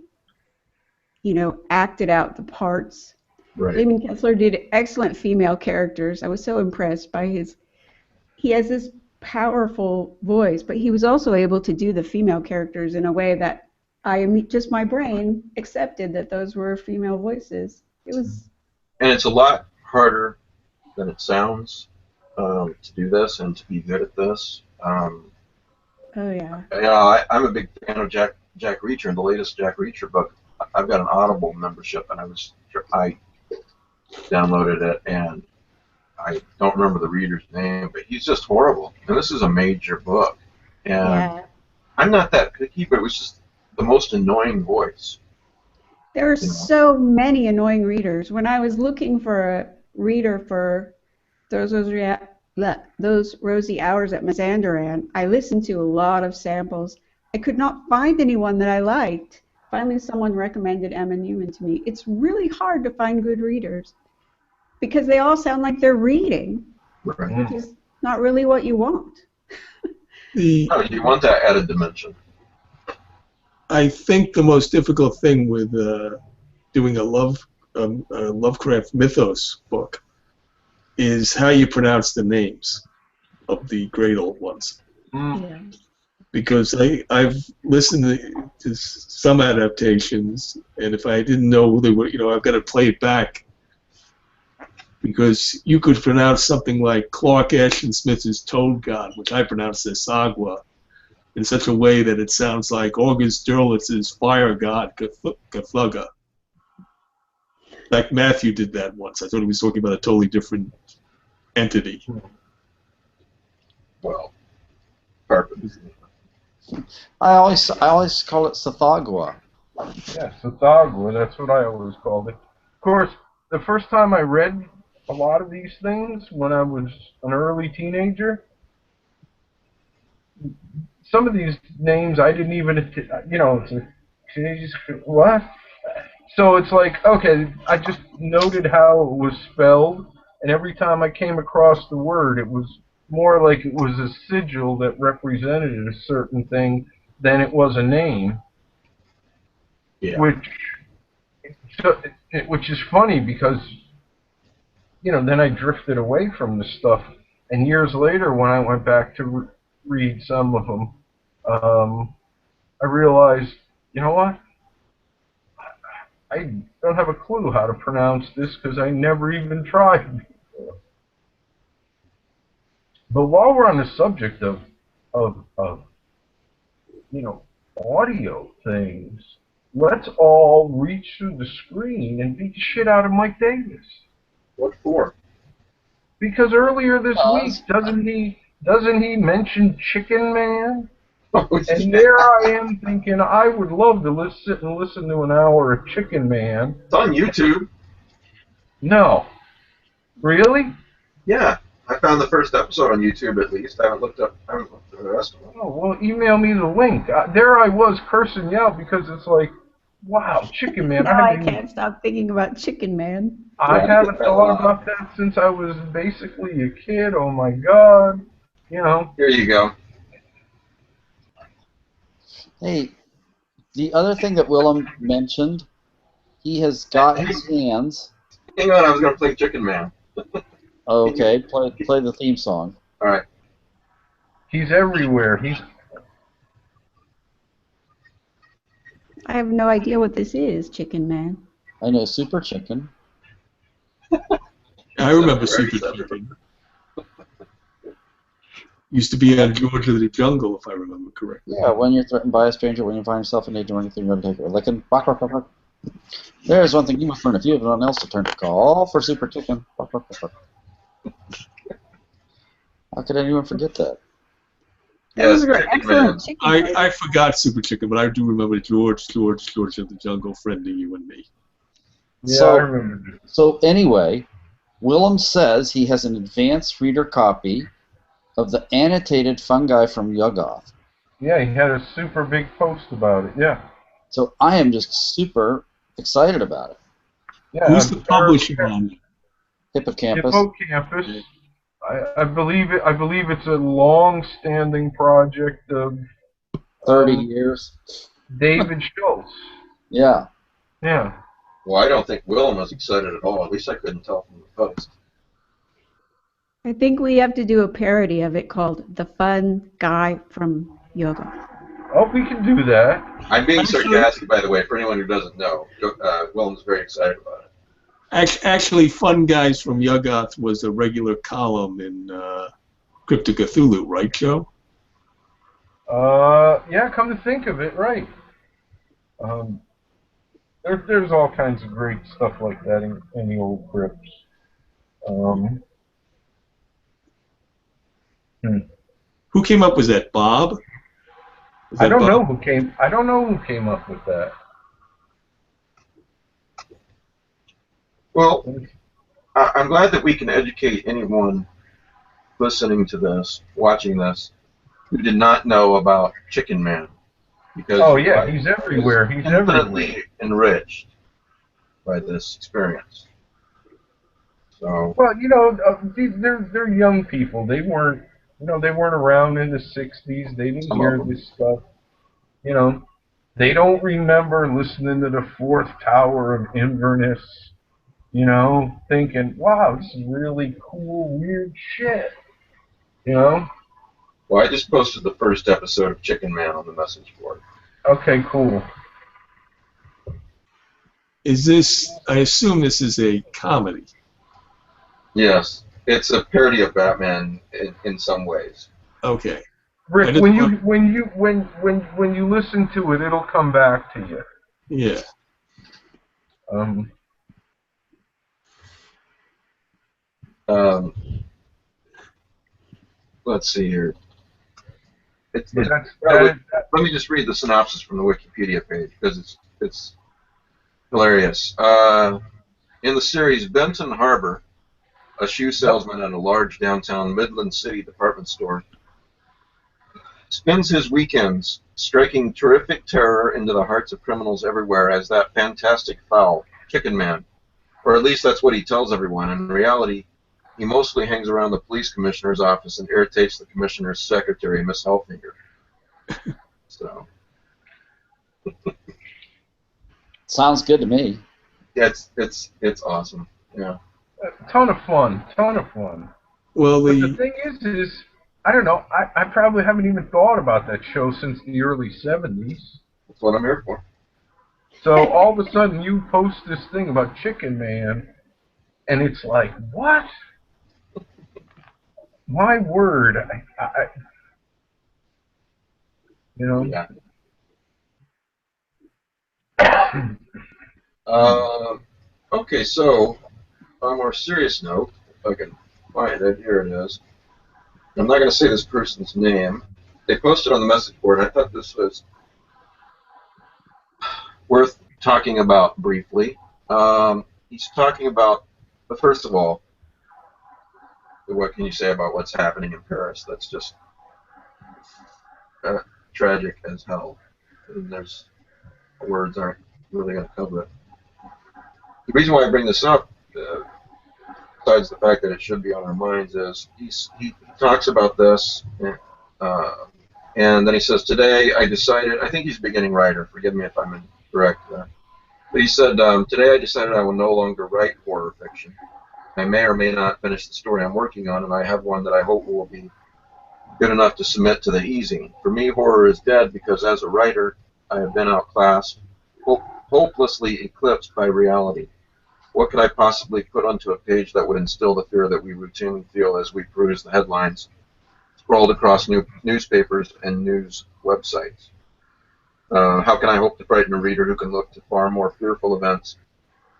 you know, acted out the parts. Right. Lehman Kessler did excellent female characters. I was so impressed by he has this powerful voice, but he was also able to do the female characters in a way that just my brain accepted that those were female voices. It was. And it's a lot harder than it sounds to do this and to be good at this. Oh yeah. You know, I'm a big fan of Jack Reacher, and the latest Jack Reacher book. I've got an Audible membership, and I downloaded it, and I don't remember the reader's name, but he's just horrible. And this is a major book, and Yeah. I'm not that picky, but it was just the most annoying voice. There are so many annoying readers. When I was looking for a reader for those Rosy Hours at Mazandaran, I listened to a lot of samples. I could not find anyone that I liked. Finally, someone recommended Emma Newman to me. It's really hard to find good readers because they all sound like they're reading, Right. which is not really what you want. No, you want that added dimension. I think the most difficult thing with doing a Lovecraft mythos book is how you pronounce the names of the great old ones. Yeah. Because I've listened to some adaptations, and if I didn't know who they were, you know, I've got to play it back. Because you could pronounce something like Clark Ashton Smith's Toad God, which I pronounce as Sagwa, in such a way that it sounds like August Derlitz's Fire God, Cthulhu. In fact, Matthew did that once. I thought he was talking about a totally different entity. Well, perfect. I always call it Sathagua. Yeah, Sathagua, that's what I always called it. Of course, the first time I read a lot of these things when I was an early teenager, some of these names I didn't even, you know, what? So it's like, okay, I just noted how it was spelled, and every time I came across the word, it was more like it was a sigil that represented a certain thing than it was a name. Yeah. Which is funny because, you know, then I drifted away from the stuff, and years later when I went back to read some of them, I realized, you know what? I don't have a clue how to pronounce this because I never even tried before. But while we're on the subject of you know, audio things, let's all reach through the screen and beat the shit out of Mike Davis. What for? Because earlier this week, doesn't he mention Chicken Man? And there I am thinking I would love to sit and listen to an hour of Chicken Man. It's on YouTube. No. Really? Yeah. I found the first episode on YouTube at least. I haven't looked the rest of them. Oh, well, email me the link. There I was cursing you out because it's like, wow, Chicken Man. Now I can't stop thinking about Chicken Man. I haven't thought about that since I was basically a kid. Oh, my God. You know. Here you go. Hey, the other thing that Willem mentioned, he has got his hands. Hang on, I was going to play Chicken Man. Okay, play the theme song. All right. He's everywhere. I have no idea what this is, Chicken Man. I know Super Chicken. I remember Super Chicken. Used to be on George of the Jungle, if I remember correctly. Yeah, when you're threatened by a stranger, when you find yourself in danger or anything, you're going to take a licking. Bark, bark, bark, bark. There's one thing you must learn if you have no one else to turn to. Call for Super Chicken. Bark, bark, bark, bark. How could anyone forget that? Yes, Those are Chicken excellent Man. chicken I flavors. forgot Super Chicken, but I do remember George of the Jungle, friending you and me. Yeah, I remember. So anyway, Willem says he has an advanced reader copy of the annotated Fungi from Yuggoth. Yeah, he had a super big post about it. Yeah. So I am just super excited about it. Yeah. Who's the publisher on it? Hippocampus. Hippocampus. I believe it. I believe it's a long-standing project of 30 years. David Schultz. Yeah. Yeah. Well, I don't think Willem was excited at all. At least I couldn't tell from the post. I think we have to do a parody of it called The Fun Guy from Yoga. Oh, we can do that. I'm being Actually- sarcastic, by the way, for anyone who doesn't know. Willem's very excited about it. Actually, Fun Guys from Yuggoth was a regular column in Crypt of Cthulhu, right, Joe? Yeah. Come to think of it, right. There's all kinds of great stuff like that in the old crypts. Who came up with that? Bob? Was I that don't Bob? know who came. I don't know who came up with that. Well, I'm glad that we can educate anyone listening to this, watching this, who did not know about Chicken Man. Because Oh yeah, he's everywhere. He's everywhere. infinitely enriched by this experience. So, Well, they're young people. They weren't around in the '60s. They didn't Some hear of them. this stuff. They don't remember listening to the Fourth Tower of Inverness. Thinking, wow, this is really cool, weird shit. well, I just posted the first episode of Chicken Man on the message board. Okay, cool. Is this? I assume this is a comedy. Yes, it's a parody of Batman in some ways. Okay. Rick, just when you listen to it, it'll come back to you. Yeah. Let's see here. But Let me just read the synopsis from the Wikipedia page because it's hilarious. In the series, Benton Harbor, a shoe salesman at a large downtown Midland City department store, spends his weekends striking terrific terror into the hearts of criminals everywhere as that fantastic fowl, Chicken Man. Or at least that's what he tells everyone. In reality, he mostly hangs around the police commissioner's office and irritates the commissioner's secretary, Miss Helfinger. So, Sounds good to me. yeah, it's awesome. Yeah. ton of fun. Well, But the thing is, I don't know. I probably haven't even thought about that show since the early '70s. That's what I'm here for. So all of a sudden, you post this thing about Chicken Man, and it's like, what? My word, Yeah. Okay, so on a more serious note, if I can find it, here it is. I'm not going to say this person's name. They posted on the message board, and I thought this was worth talking about briefly. He's talking about, but first of all, what can you say about what's happening in Paris? That's just tragic as hell. And words aren't really going to cover it. The reason why I bring this up, besides the fact that it should be on our minds, is he talks about this, and then he says, today I decided, I think he's a beginning writer, forgive me if I'm incorrect there, but he said, today I decided I will no longer write horror fiction. I may or may not finish the story I'm working on, and I have one that I hope will be good enough to submit to the easing. For me, horror is dead because as a writer, I have been outclassed, hopelessly eclipsed by reality. What could I possibly put onto a page that would instill the fear that we routinely feel as we peruse the headlines scrolled across newspapers and news websites? How can I hope to frighten a reader who can look to far more fearful events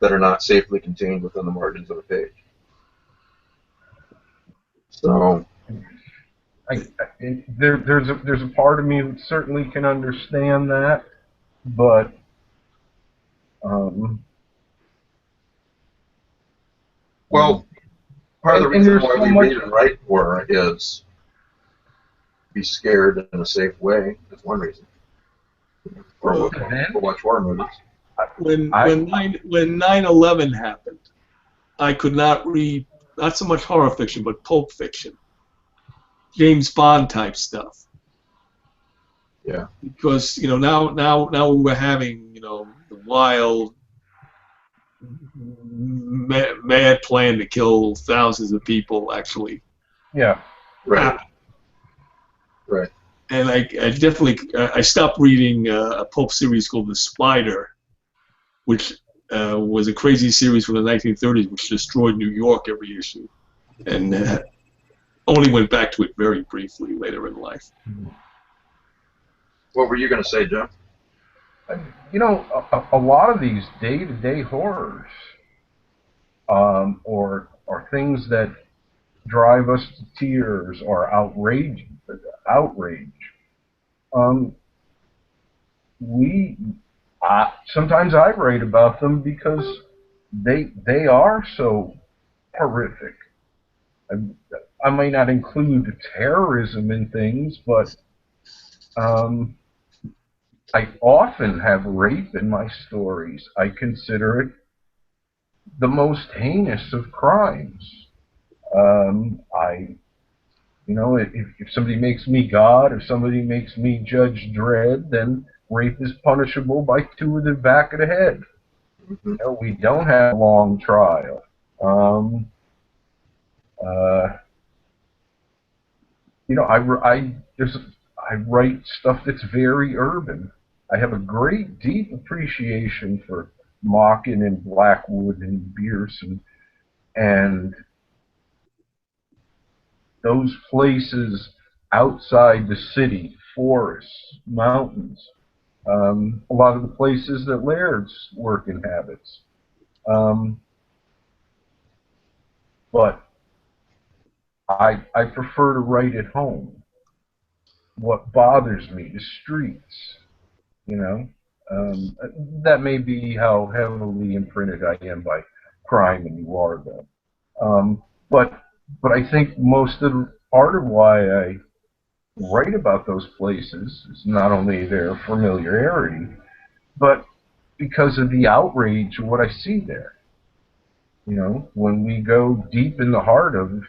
that are not safely contained within the margins of a page? So, there's a part of me that certainly can understand that, but well, part of the and reason there's why so we much. read and write horror is be scared in a safe way. That's one reason. Or watch horror movies. When 9/11 happened, I could not read not so much horror fiction but pulp fiction, James Bond type stuff. Yeah. Because now we were having the wild mad plan to kill thousands of people actually. Yeah. Right. Right. And I definitely stopped reading a pulp series called The Spider, which was a crazy series from the 1930s, which destroyed New York every issue, and only went back to it very briefly later in life. What were you going to say, Jeff? A lot of these day-to-day horrors, or things that drive us to tears or outrage. Sometimes I write about them because they are so horrific. I may not include terrorism in things, but I often have rape in my stories. I consider it the most heinous of crimes. If somebody makes me God, if somebody makes me Judge Dredd, then rape is punishable by 2 to the back of the head. We don't have a long trial. I write stuff that's very urban. I have a great, deep appreciation for Mockin and Blackwood and Bierson and those places outside the city, forests, mountains, a lot of the places that Laird's work inhabits. But I prefer to write at home. What bothers me, the streets, that may be how heavily imprinted I am by crime and noir, though. But I think part of why I write about those places is not only their familiarity, but because of the outrage of what I see there. When we go deep in the heart of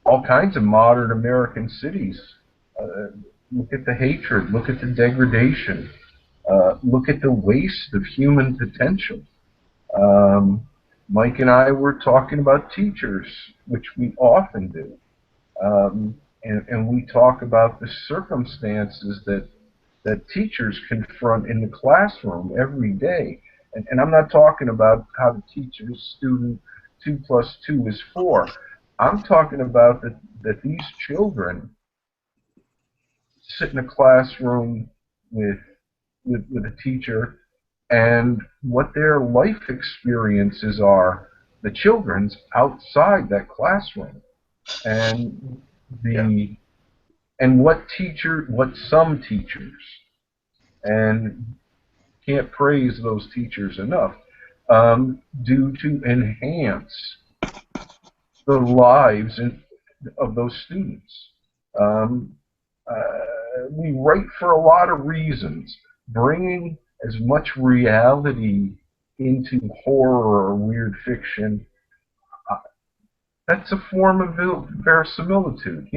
all kinds of modern American cities, look at the hatred, look at the degradation, look at the waste of human potential. Mike and I were talking about teachers, which we often do. And we talk about the circumstances that teachers confront in the classroom every day. And I'm not talking about how to teach a student 2 + 2 is 4. I'm talking about that these children sit in a classroom with a teacher, and what their life experiences are, the children's outside that classroom, and what some teachers, and can't praise those teachers enough, do to enhance the lives of those students. We write for a lot of reasons. Bringing as much reality into horror or weird fiction, that's a form of verisimilitude,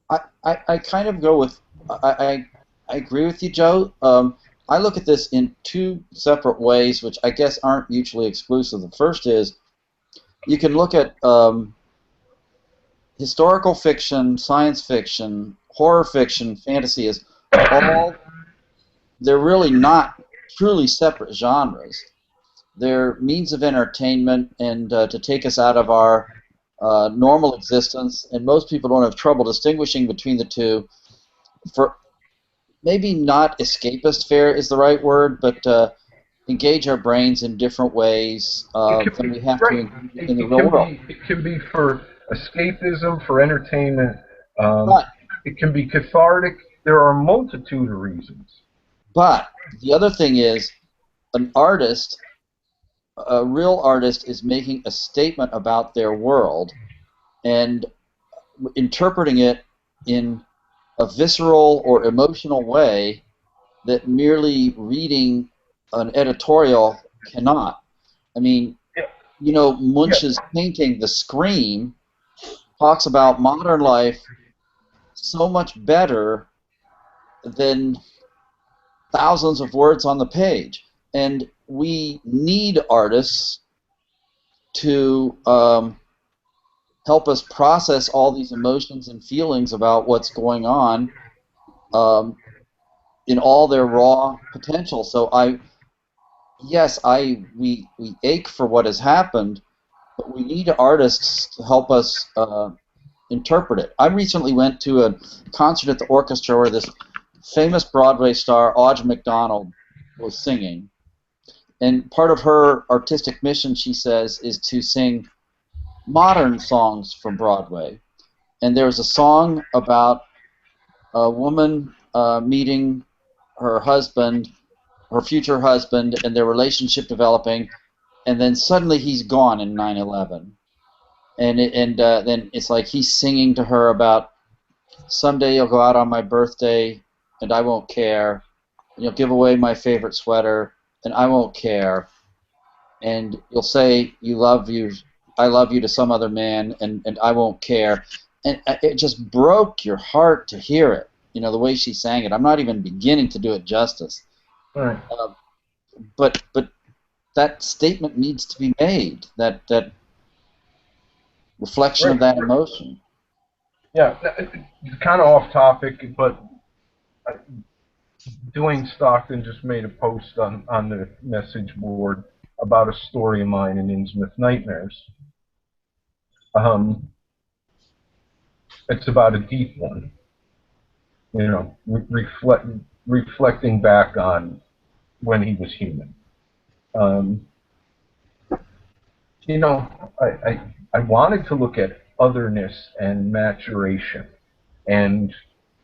I kind of go with, I agree with you, Joe. I look at this in 2 separate ways, which I guess aren't mutually exclusive. The first is, you can look at historical fiction, science fiction, horror fiction, fantasy as all, they're really not truly separate genres. They're means of entertainment and to take us out of our normal existence, and most people don't have trouble distinguishing between the two. For maybe not escapist fare is the right word, but engage our brains in different ways than we have to in the real world. It can be for escapism, for entertainment. But It can be cathartic. There are a multitude of reasons. But the other thing is, an artist, a real artist, is making a statement about their world and interpreting it in a visceral or emotional way that merely reading an editorial cannot. I mean, you know, Munch's painting, The Scream, talks about modern life so much better than thousands of words on the page. And we need artists to help us process all these emotions and feelings about what's going on in all their raw potential. So we ache for what has happened, but we need artists to help us interpret it. I recently went to a concert at the orchestra where this famous Broadway star, Audra McDonald, was singing. And part of her artistic mission, she says, is to sing modern songs from Broadway. And there was a song about a woman meeting her husband, her future husband, and their relationship developing, and then suddenly he's gone in 9/11. And then it's like he's singing to her about, someday you'll go out on my birthday, and I won't care. You'll give away my favorite sweater, and I won't care. And you'll say I love you to some other man, and I won't care. And it just broke your heart to hear it. You know, the way she sang it. I'm not even beginning to do it justice. Right. But that statement needs to be made. That reflection of that emotion. Yeah, it's kind of off topic, but Dwayne Stockton just made a post on the message board about a story of mine in Innsmouth Nightmares. It's about a deep one, you know, reflecting back on when he was human. You know, I wanted to look at otherness and maturation and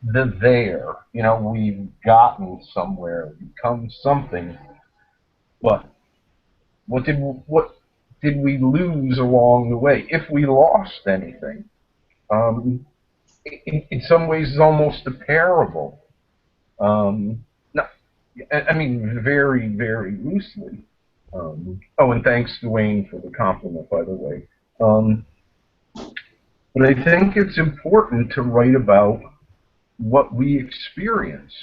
the there. You know, we've gotten somewhere, become something, but what did we lose along the way? If we lost anything, in some ways, it's almost a parable. Not, I mean, very, very loosely. Oh, and thanks, Dwayne, for the compliment, by the way. But I think it's important to write about what we experience.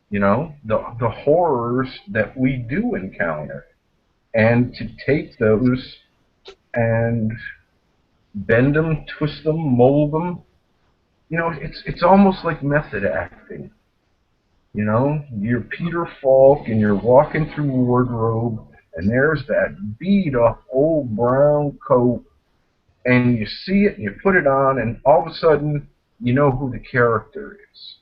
You know, the horrors that we do encounter, and to take those and bend them, twist them, mold them. You know, it's almost like method acting. You know, you're Peter Falk and you're walking through wardrobe, and there's that beat-up old brown coat, and you see it and you put it on, and all of a sudden you know who the character is.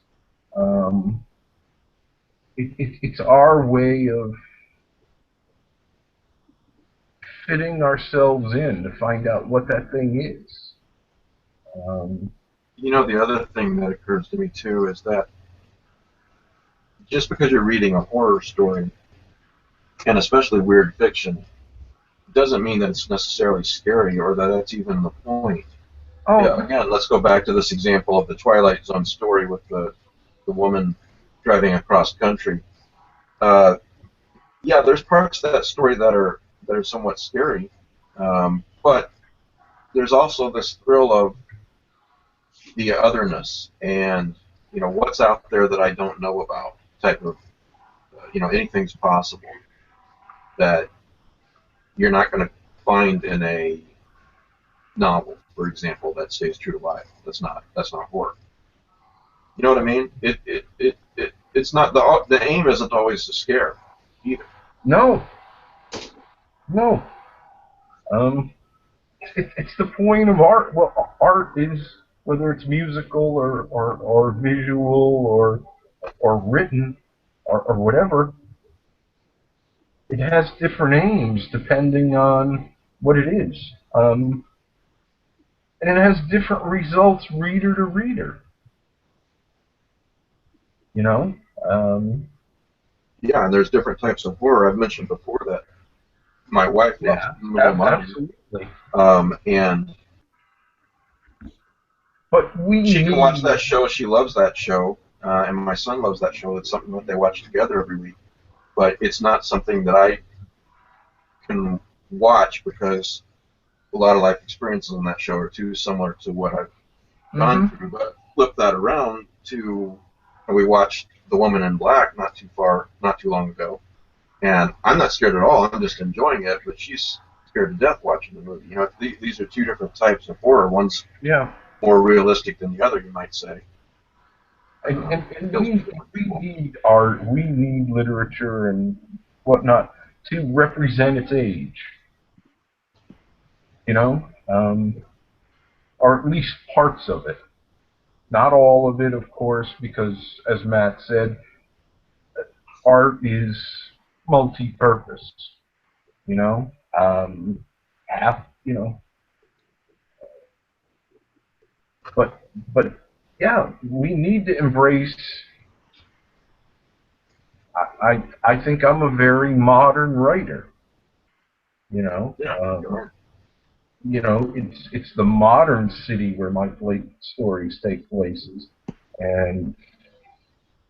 It's our way of fitting ourselves in to find out what that thing is. You know, the other thing that occurs to me too is that just because you're reading a horror story, and especially weird fiction, doesn't mean that it's necessarily scary or that that's even the point. Oh. Yeah, again, let's go back to this example of the Twilight Zone story with the woman driving across country. Yeah, there's parts of that story that are somewhat scary, but there's also this thrill of the otherness and, you know, what's out there that I don't know about type of, you know, anything's possible that you're not going to find in a novel, for example, that stays true to life. That's not horror. You know what I mean? It's not the aim isn't always to scare either. No. It's the point of art. Well, art is, whether it's musical or visual or written or whatever, it has different aims depending on what it is. and it has different results reader to reader. You know? Yeah, and there's different types of horror. I've mentioned before that my wife loves movie monitors, and but she can watch that show. She loves that show, and my son loves that show. It's something that they watch together every week. But it's not something that I can watch because a lot of life experiences on that show are too similar to what I've gone through. But flip that around to, we watched The Woman in Black not too long ago, and I'm not scared at all. I'm just enjoying it, but she's scared to death watching the movie. You know, these are two different types of horror. One's more realistic than the other, you might say. And we need art, we need literature and whatnot to represent its age. You know, or at least parts of it. Not all of it, of course, because, as Matt said, art is multi-purpose. You know, you know, but yeah, we need to embrace. I think I'm a very modern writer. You know, you know, it's the modern city where my stories take places, and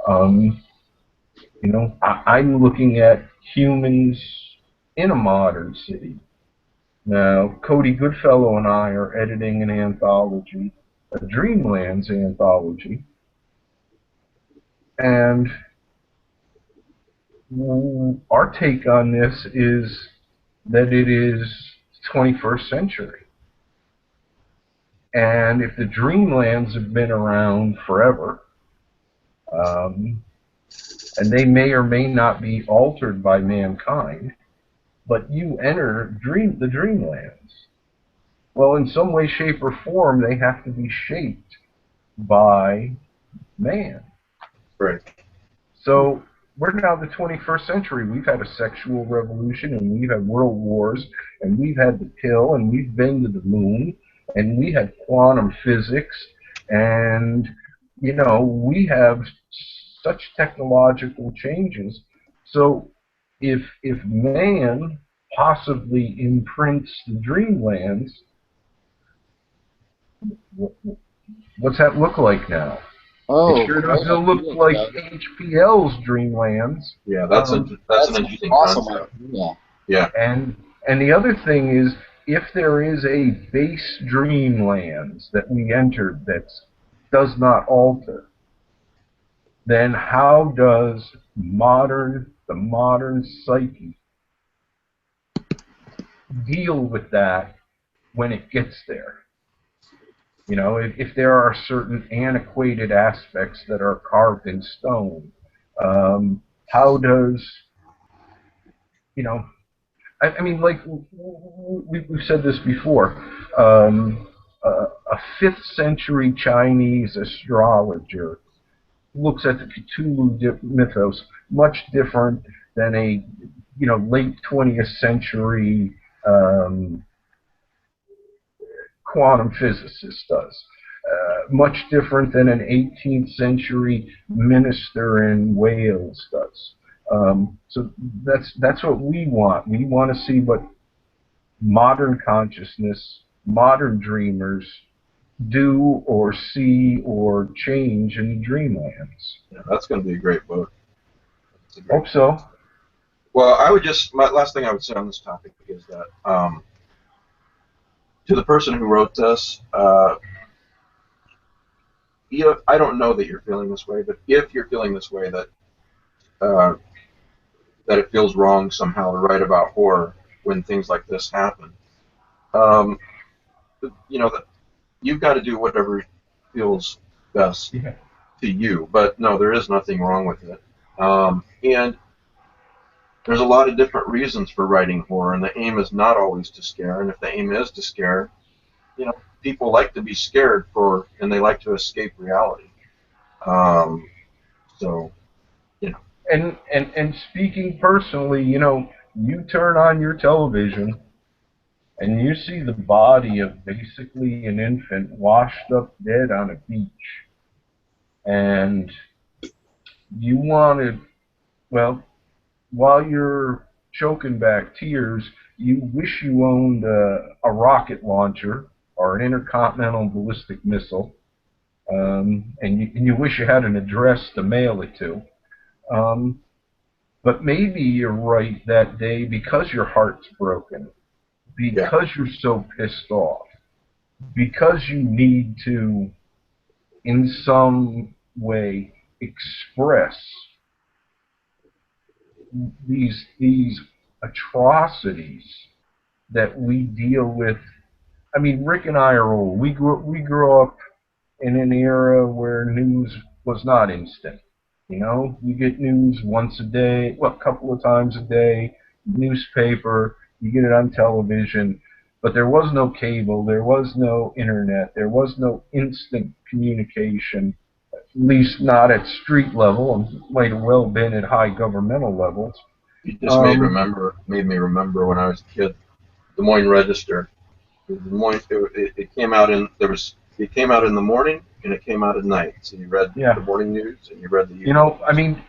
you know, I'm looking at humans in a modern city. Now, Cody Goodfellow and I are editing an anthology, a Dreamlands anthology, and our take on this is that it is 21st century. And if the Dreamlands have been around forever, and they may or may not be altered by mankind, but you enter the Dreamlands. Well, in some way, shape, or form, they have to be shaped by man. Right. So we're now the 21st century. We've had a sexual revolution, and we've had world wars, and we've had the pill, and we've been to the moon, and we had quantum physics, and, you know, we have such technological changes. So if man possibly imprints the Dreamlands, what's that look like now? Oh, it sure doesn't look like HPL's Dreamlands. Yeah, that's an interesting awesome concept. Yeah. And the other thing is, if there is a base Dreamlands that we entered that does not alter, then how does the modern psyche deal with that when it gets there? You know, if there are certain antiquated aspects that are carved in stone, how does, you know, I mean, like, we've said this before, a 5th century Chinese astrologer looks at the Cthulhu mythos much different than a, you know, late 20th century quantum physicist does. Much different than an 18th century minister in Wales does. So that's what we want. We want to see what modern consciousness, modern dreamers do or see or change in the Dreamlands. Yeah, that's going to be a great book. Hope so. Well, my last thing I would say on this topic is that to the person who wrote this, I don't know that you're feeling this way, but if you're feeling this way, that it feels wrong somehow to write about horror when things like this happen, you know, that you've got to do whatever feels best to you. But no, there is nothing wrong with it. And there's a lot of different reasons for writing horror, and the aim is not always to scare. And if the aim is to scare, you know, people like to be scared and they like to escape reality. So, you know. And speaking personally, you know, you turn on your television and you see the body of basically an infant washed up dead on a beach, and you wanted, well, while you're choking back tears, you wish you owned a rocket launcher or an intercontinental ballistic missile, and you wish you had an address to mail it to. But maybe you're right that day because your heart's broken, because you're so pissed off, because you need to, in some way, express these atrocities that we deal with. I mean, Rick and I are old. We grew up in an era where news was not instant. You know, you get news once a day, well, a couple of times a day, newspaper, you get it on television, but there was no cable, there was no internet, there was no instant communication, at least not at street level, and might have well been at high governmental levels. You just made me remember when I was a kid, Des Moines Register. It came out it came out in the morning and it came out at night. So you read the morning news and you read the evening. You know, I mean,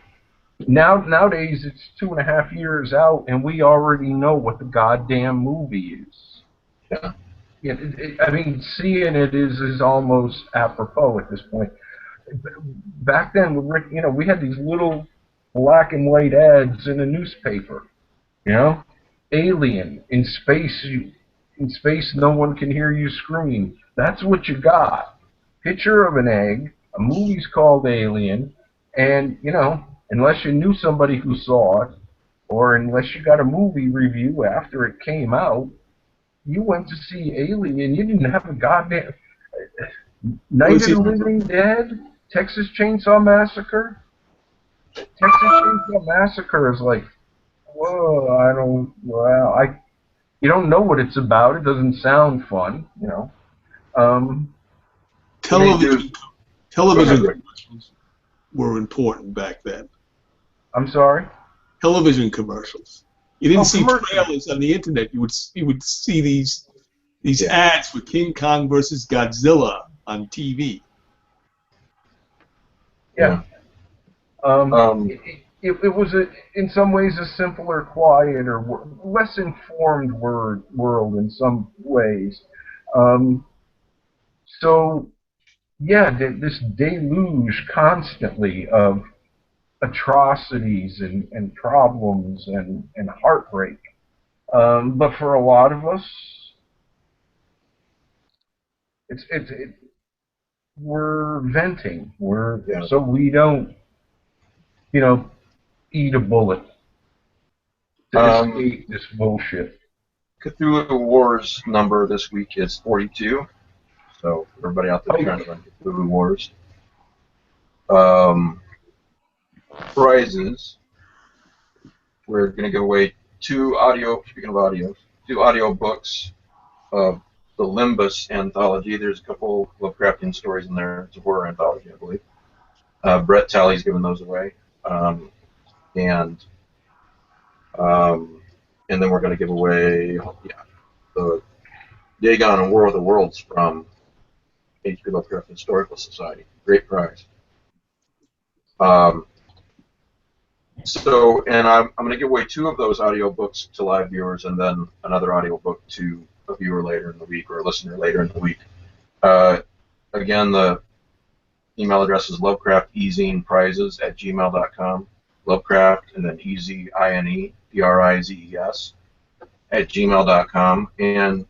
nowadays it's 2.5 years out and we already know what the goddamn movie is. Yeah. I mean, seeing it is almost apropos at this point. Back then, you know, we had these little black and white ads in a newspaper. You know, Alien in space. In space, no one can hear you scream. That's what you got. Picture of an egg. A movie's called Alien, and you know, unless you knew somebody who saw it, or unless you got a movie review after it came out, you went to see Alien. You didn't have a goddamn Night of the Living Dead, Texas Chainsaw Massacre. Texas Chainsaw Massacre is like, whoa, you don't know what it's about. It doesn't sound fun, you know. Television commercials were important back then. I'm sorry? Television commercials. You didn't see trailers on the internet. You would see these ads for King Kong versus Godzilla on TV. Yeah. It was in some ways a simpler, quieter, less informed world in some ways. So, yeah, this deluge constantly of atrocities and problems and heartbreak. But for a lot of us, we're venting. So we don't, you know, eat a bullet to escape this bullshit. Cthulhu Wars number this week is 42. So everybody out there trying to run Cthulhu Wars. Prizes. We're going to give away two audio books of the Limbus anthology. There's a couple Lovecraftian stories in there. It's a horror anthology, I believe. Brett Talley's giving those away. And then we're going to give away the Dagon and War of the Worlds from H.P. Lovecraft Historical Society. Great prize. And I'm going to give away two of those audiobooks to live viewers and then another audiobook to a viewer later in the week or a listener later in the week. Again, the email address is lovecrafteasineprizes@gmail.com. Lovecraft and then EZINEPRIZES @gmail.com. And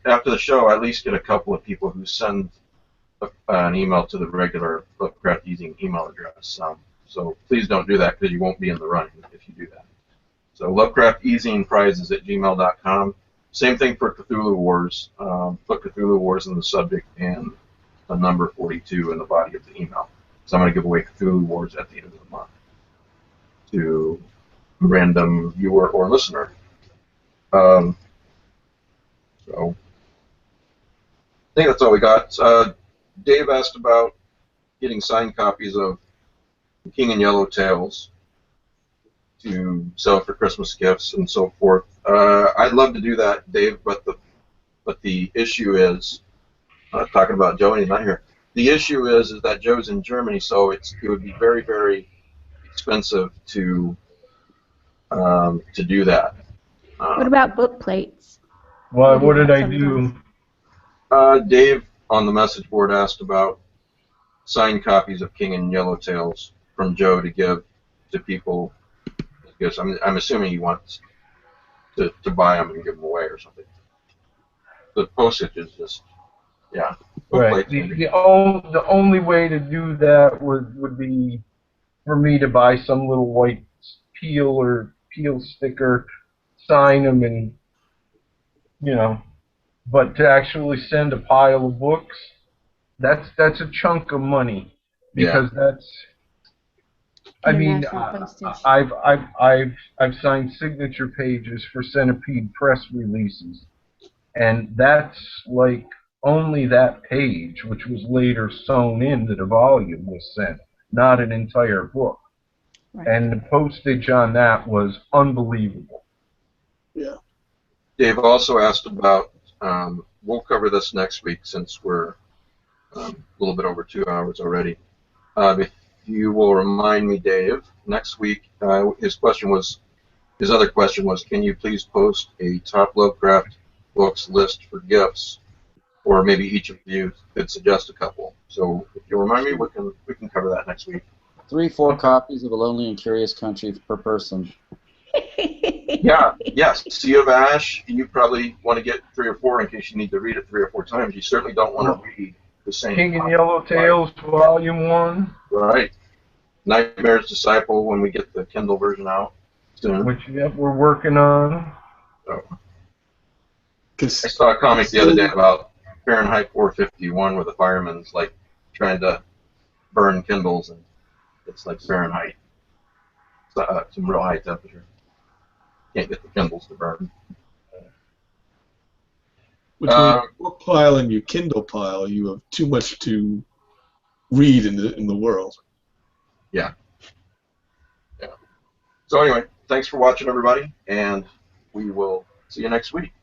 after the show, I at least get a couple of people who send an email to the regular Lovecraft Easing email address. So please don't do that because you won't be in the running if you do that. So lovecrafteasineprizes@gmail.com. Same thing for Cthulhu Wars. Put Cthulhu Wars in the subject and the number 42 in the body of the email. So I'm going to give away Cthulhu Wars at the end of the month to a random viewer or listener. So I think that's all we got. Dave asked about getting signed copies of The King in Yellow Tales to sell for Christmas gifts and so forth. I'd love to do that, Dave, but the issue is, talking about Joe, he's not here. The issue is that Joe's in Germany, so it would be very, very expensive to do that. What about book plates? Well, what did I Sometimes. do? Dave on the message board asked about signed copies of King and Yellowtails from Joe to give to people. Because I'm assuming he wants to buy them and give them away or something. The postage is just, yeah. Right. The only way to do that would be for me to buy some little white peel sticker, sign them, and But to actually send a pile of books, that's a chunk of money because that's. I mean, International postage. I've signed signature pages for Centipede press releases, and that's like only that page, which was later sewn into the volume, was sent, not an entire book. Right. And the postage on that was unbelievable. Yeah. Dave also asked about, we'll cover this next week since we're a little bit over 2 hours already. If you will remind me, Dave, next week, his other question was, can you please post a top Lovecraft books list for gifts, or maybe each of you could suggest a couple. So if you remind me, we can cover that next week. 3-4 copies of A Lonely and Curious Country per person. Yeah, yes. Sea of Ash, you probably want to get 3 or 4 in case you need to read it 3 or 4 times. You certainly don't want to read the same. King and Yellowtails, Volume 1. Right. Nightmare's Disciple when we get the Kindle version out soon. Which, yep, we're working on. So. I saw a comic the other day about Fahrenheit 451 where the fireman's like trying to burn Kindles and it's like Fahrenheit. It's some real high temperature. Can't get the Kindles to burn. Which means your pile and your Kindle pile, you have too much to read in the world. Yeah. Yeah. So anyway, thanks for watching, everybody, and we will see you next week.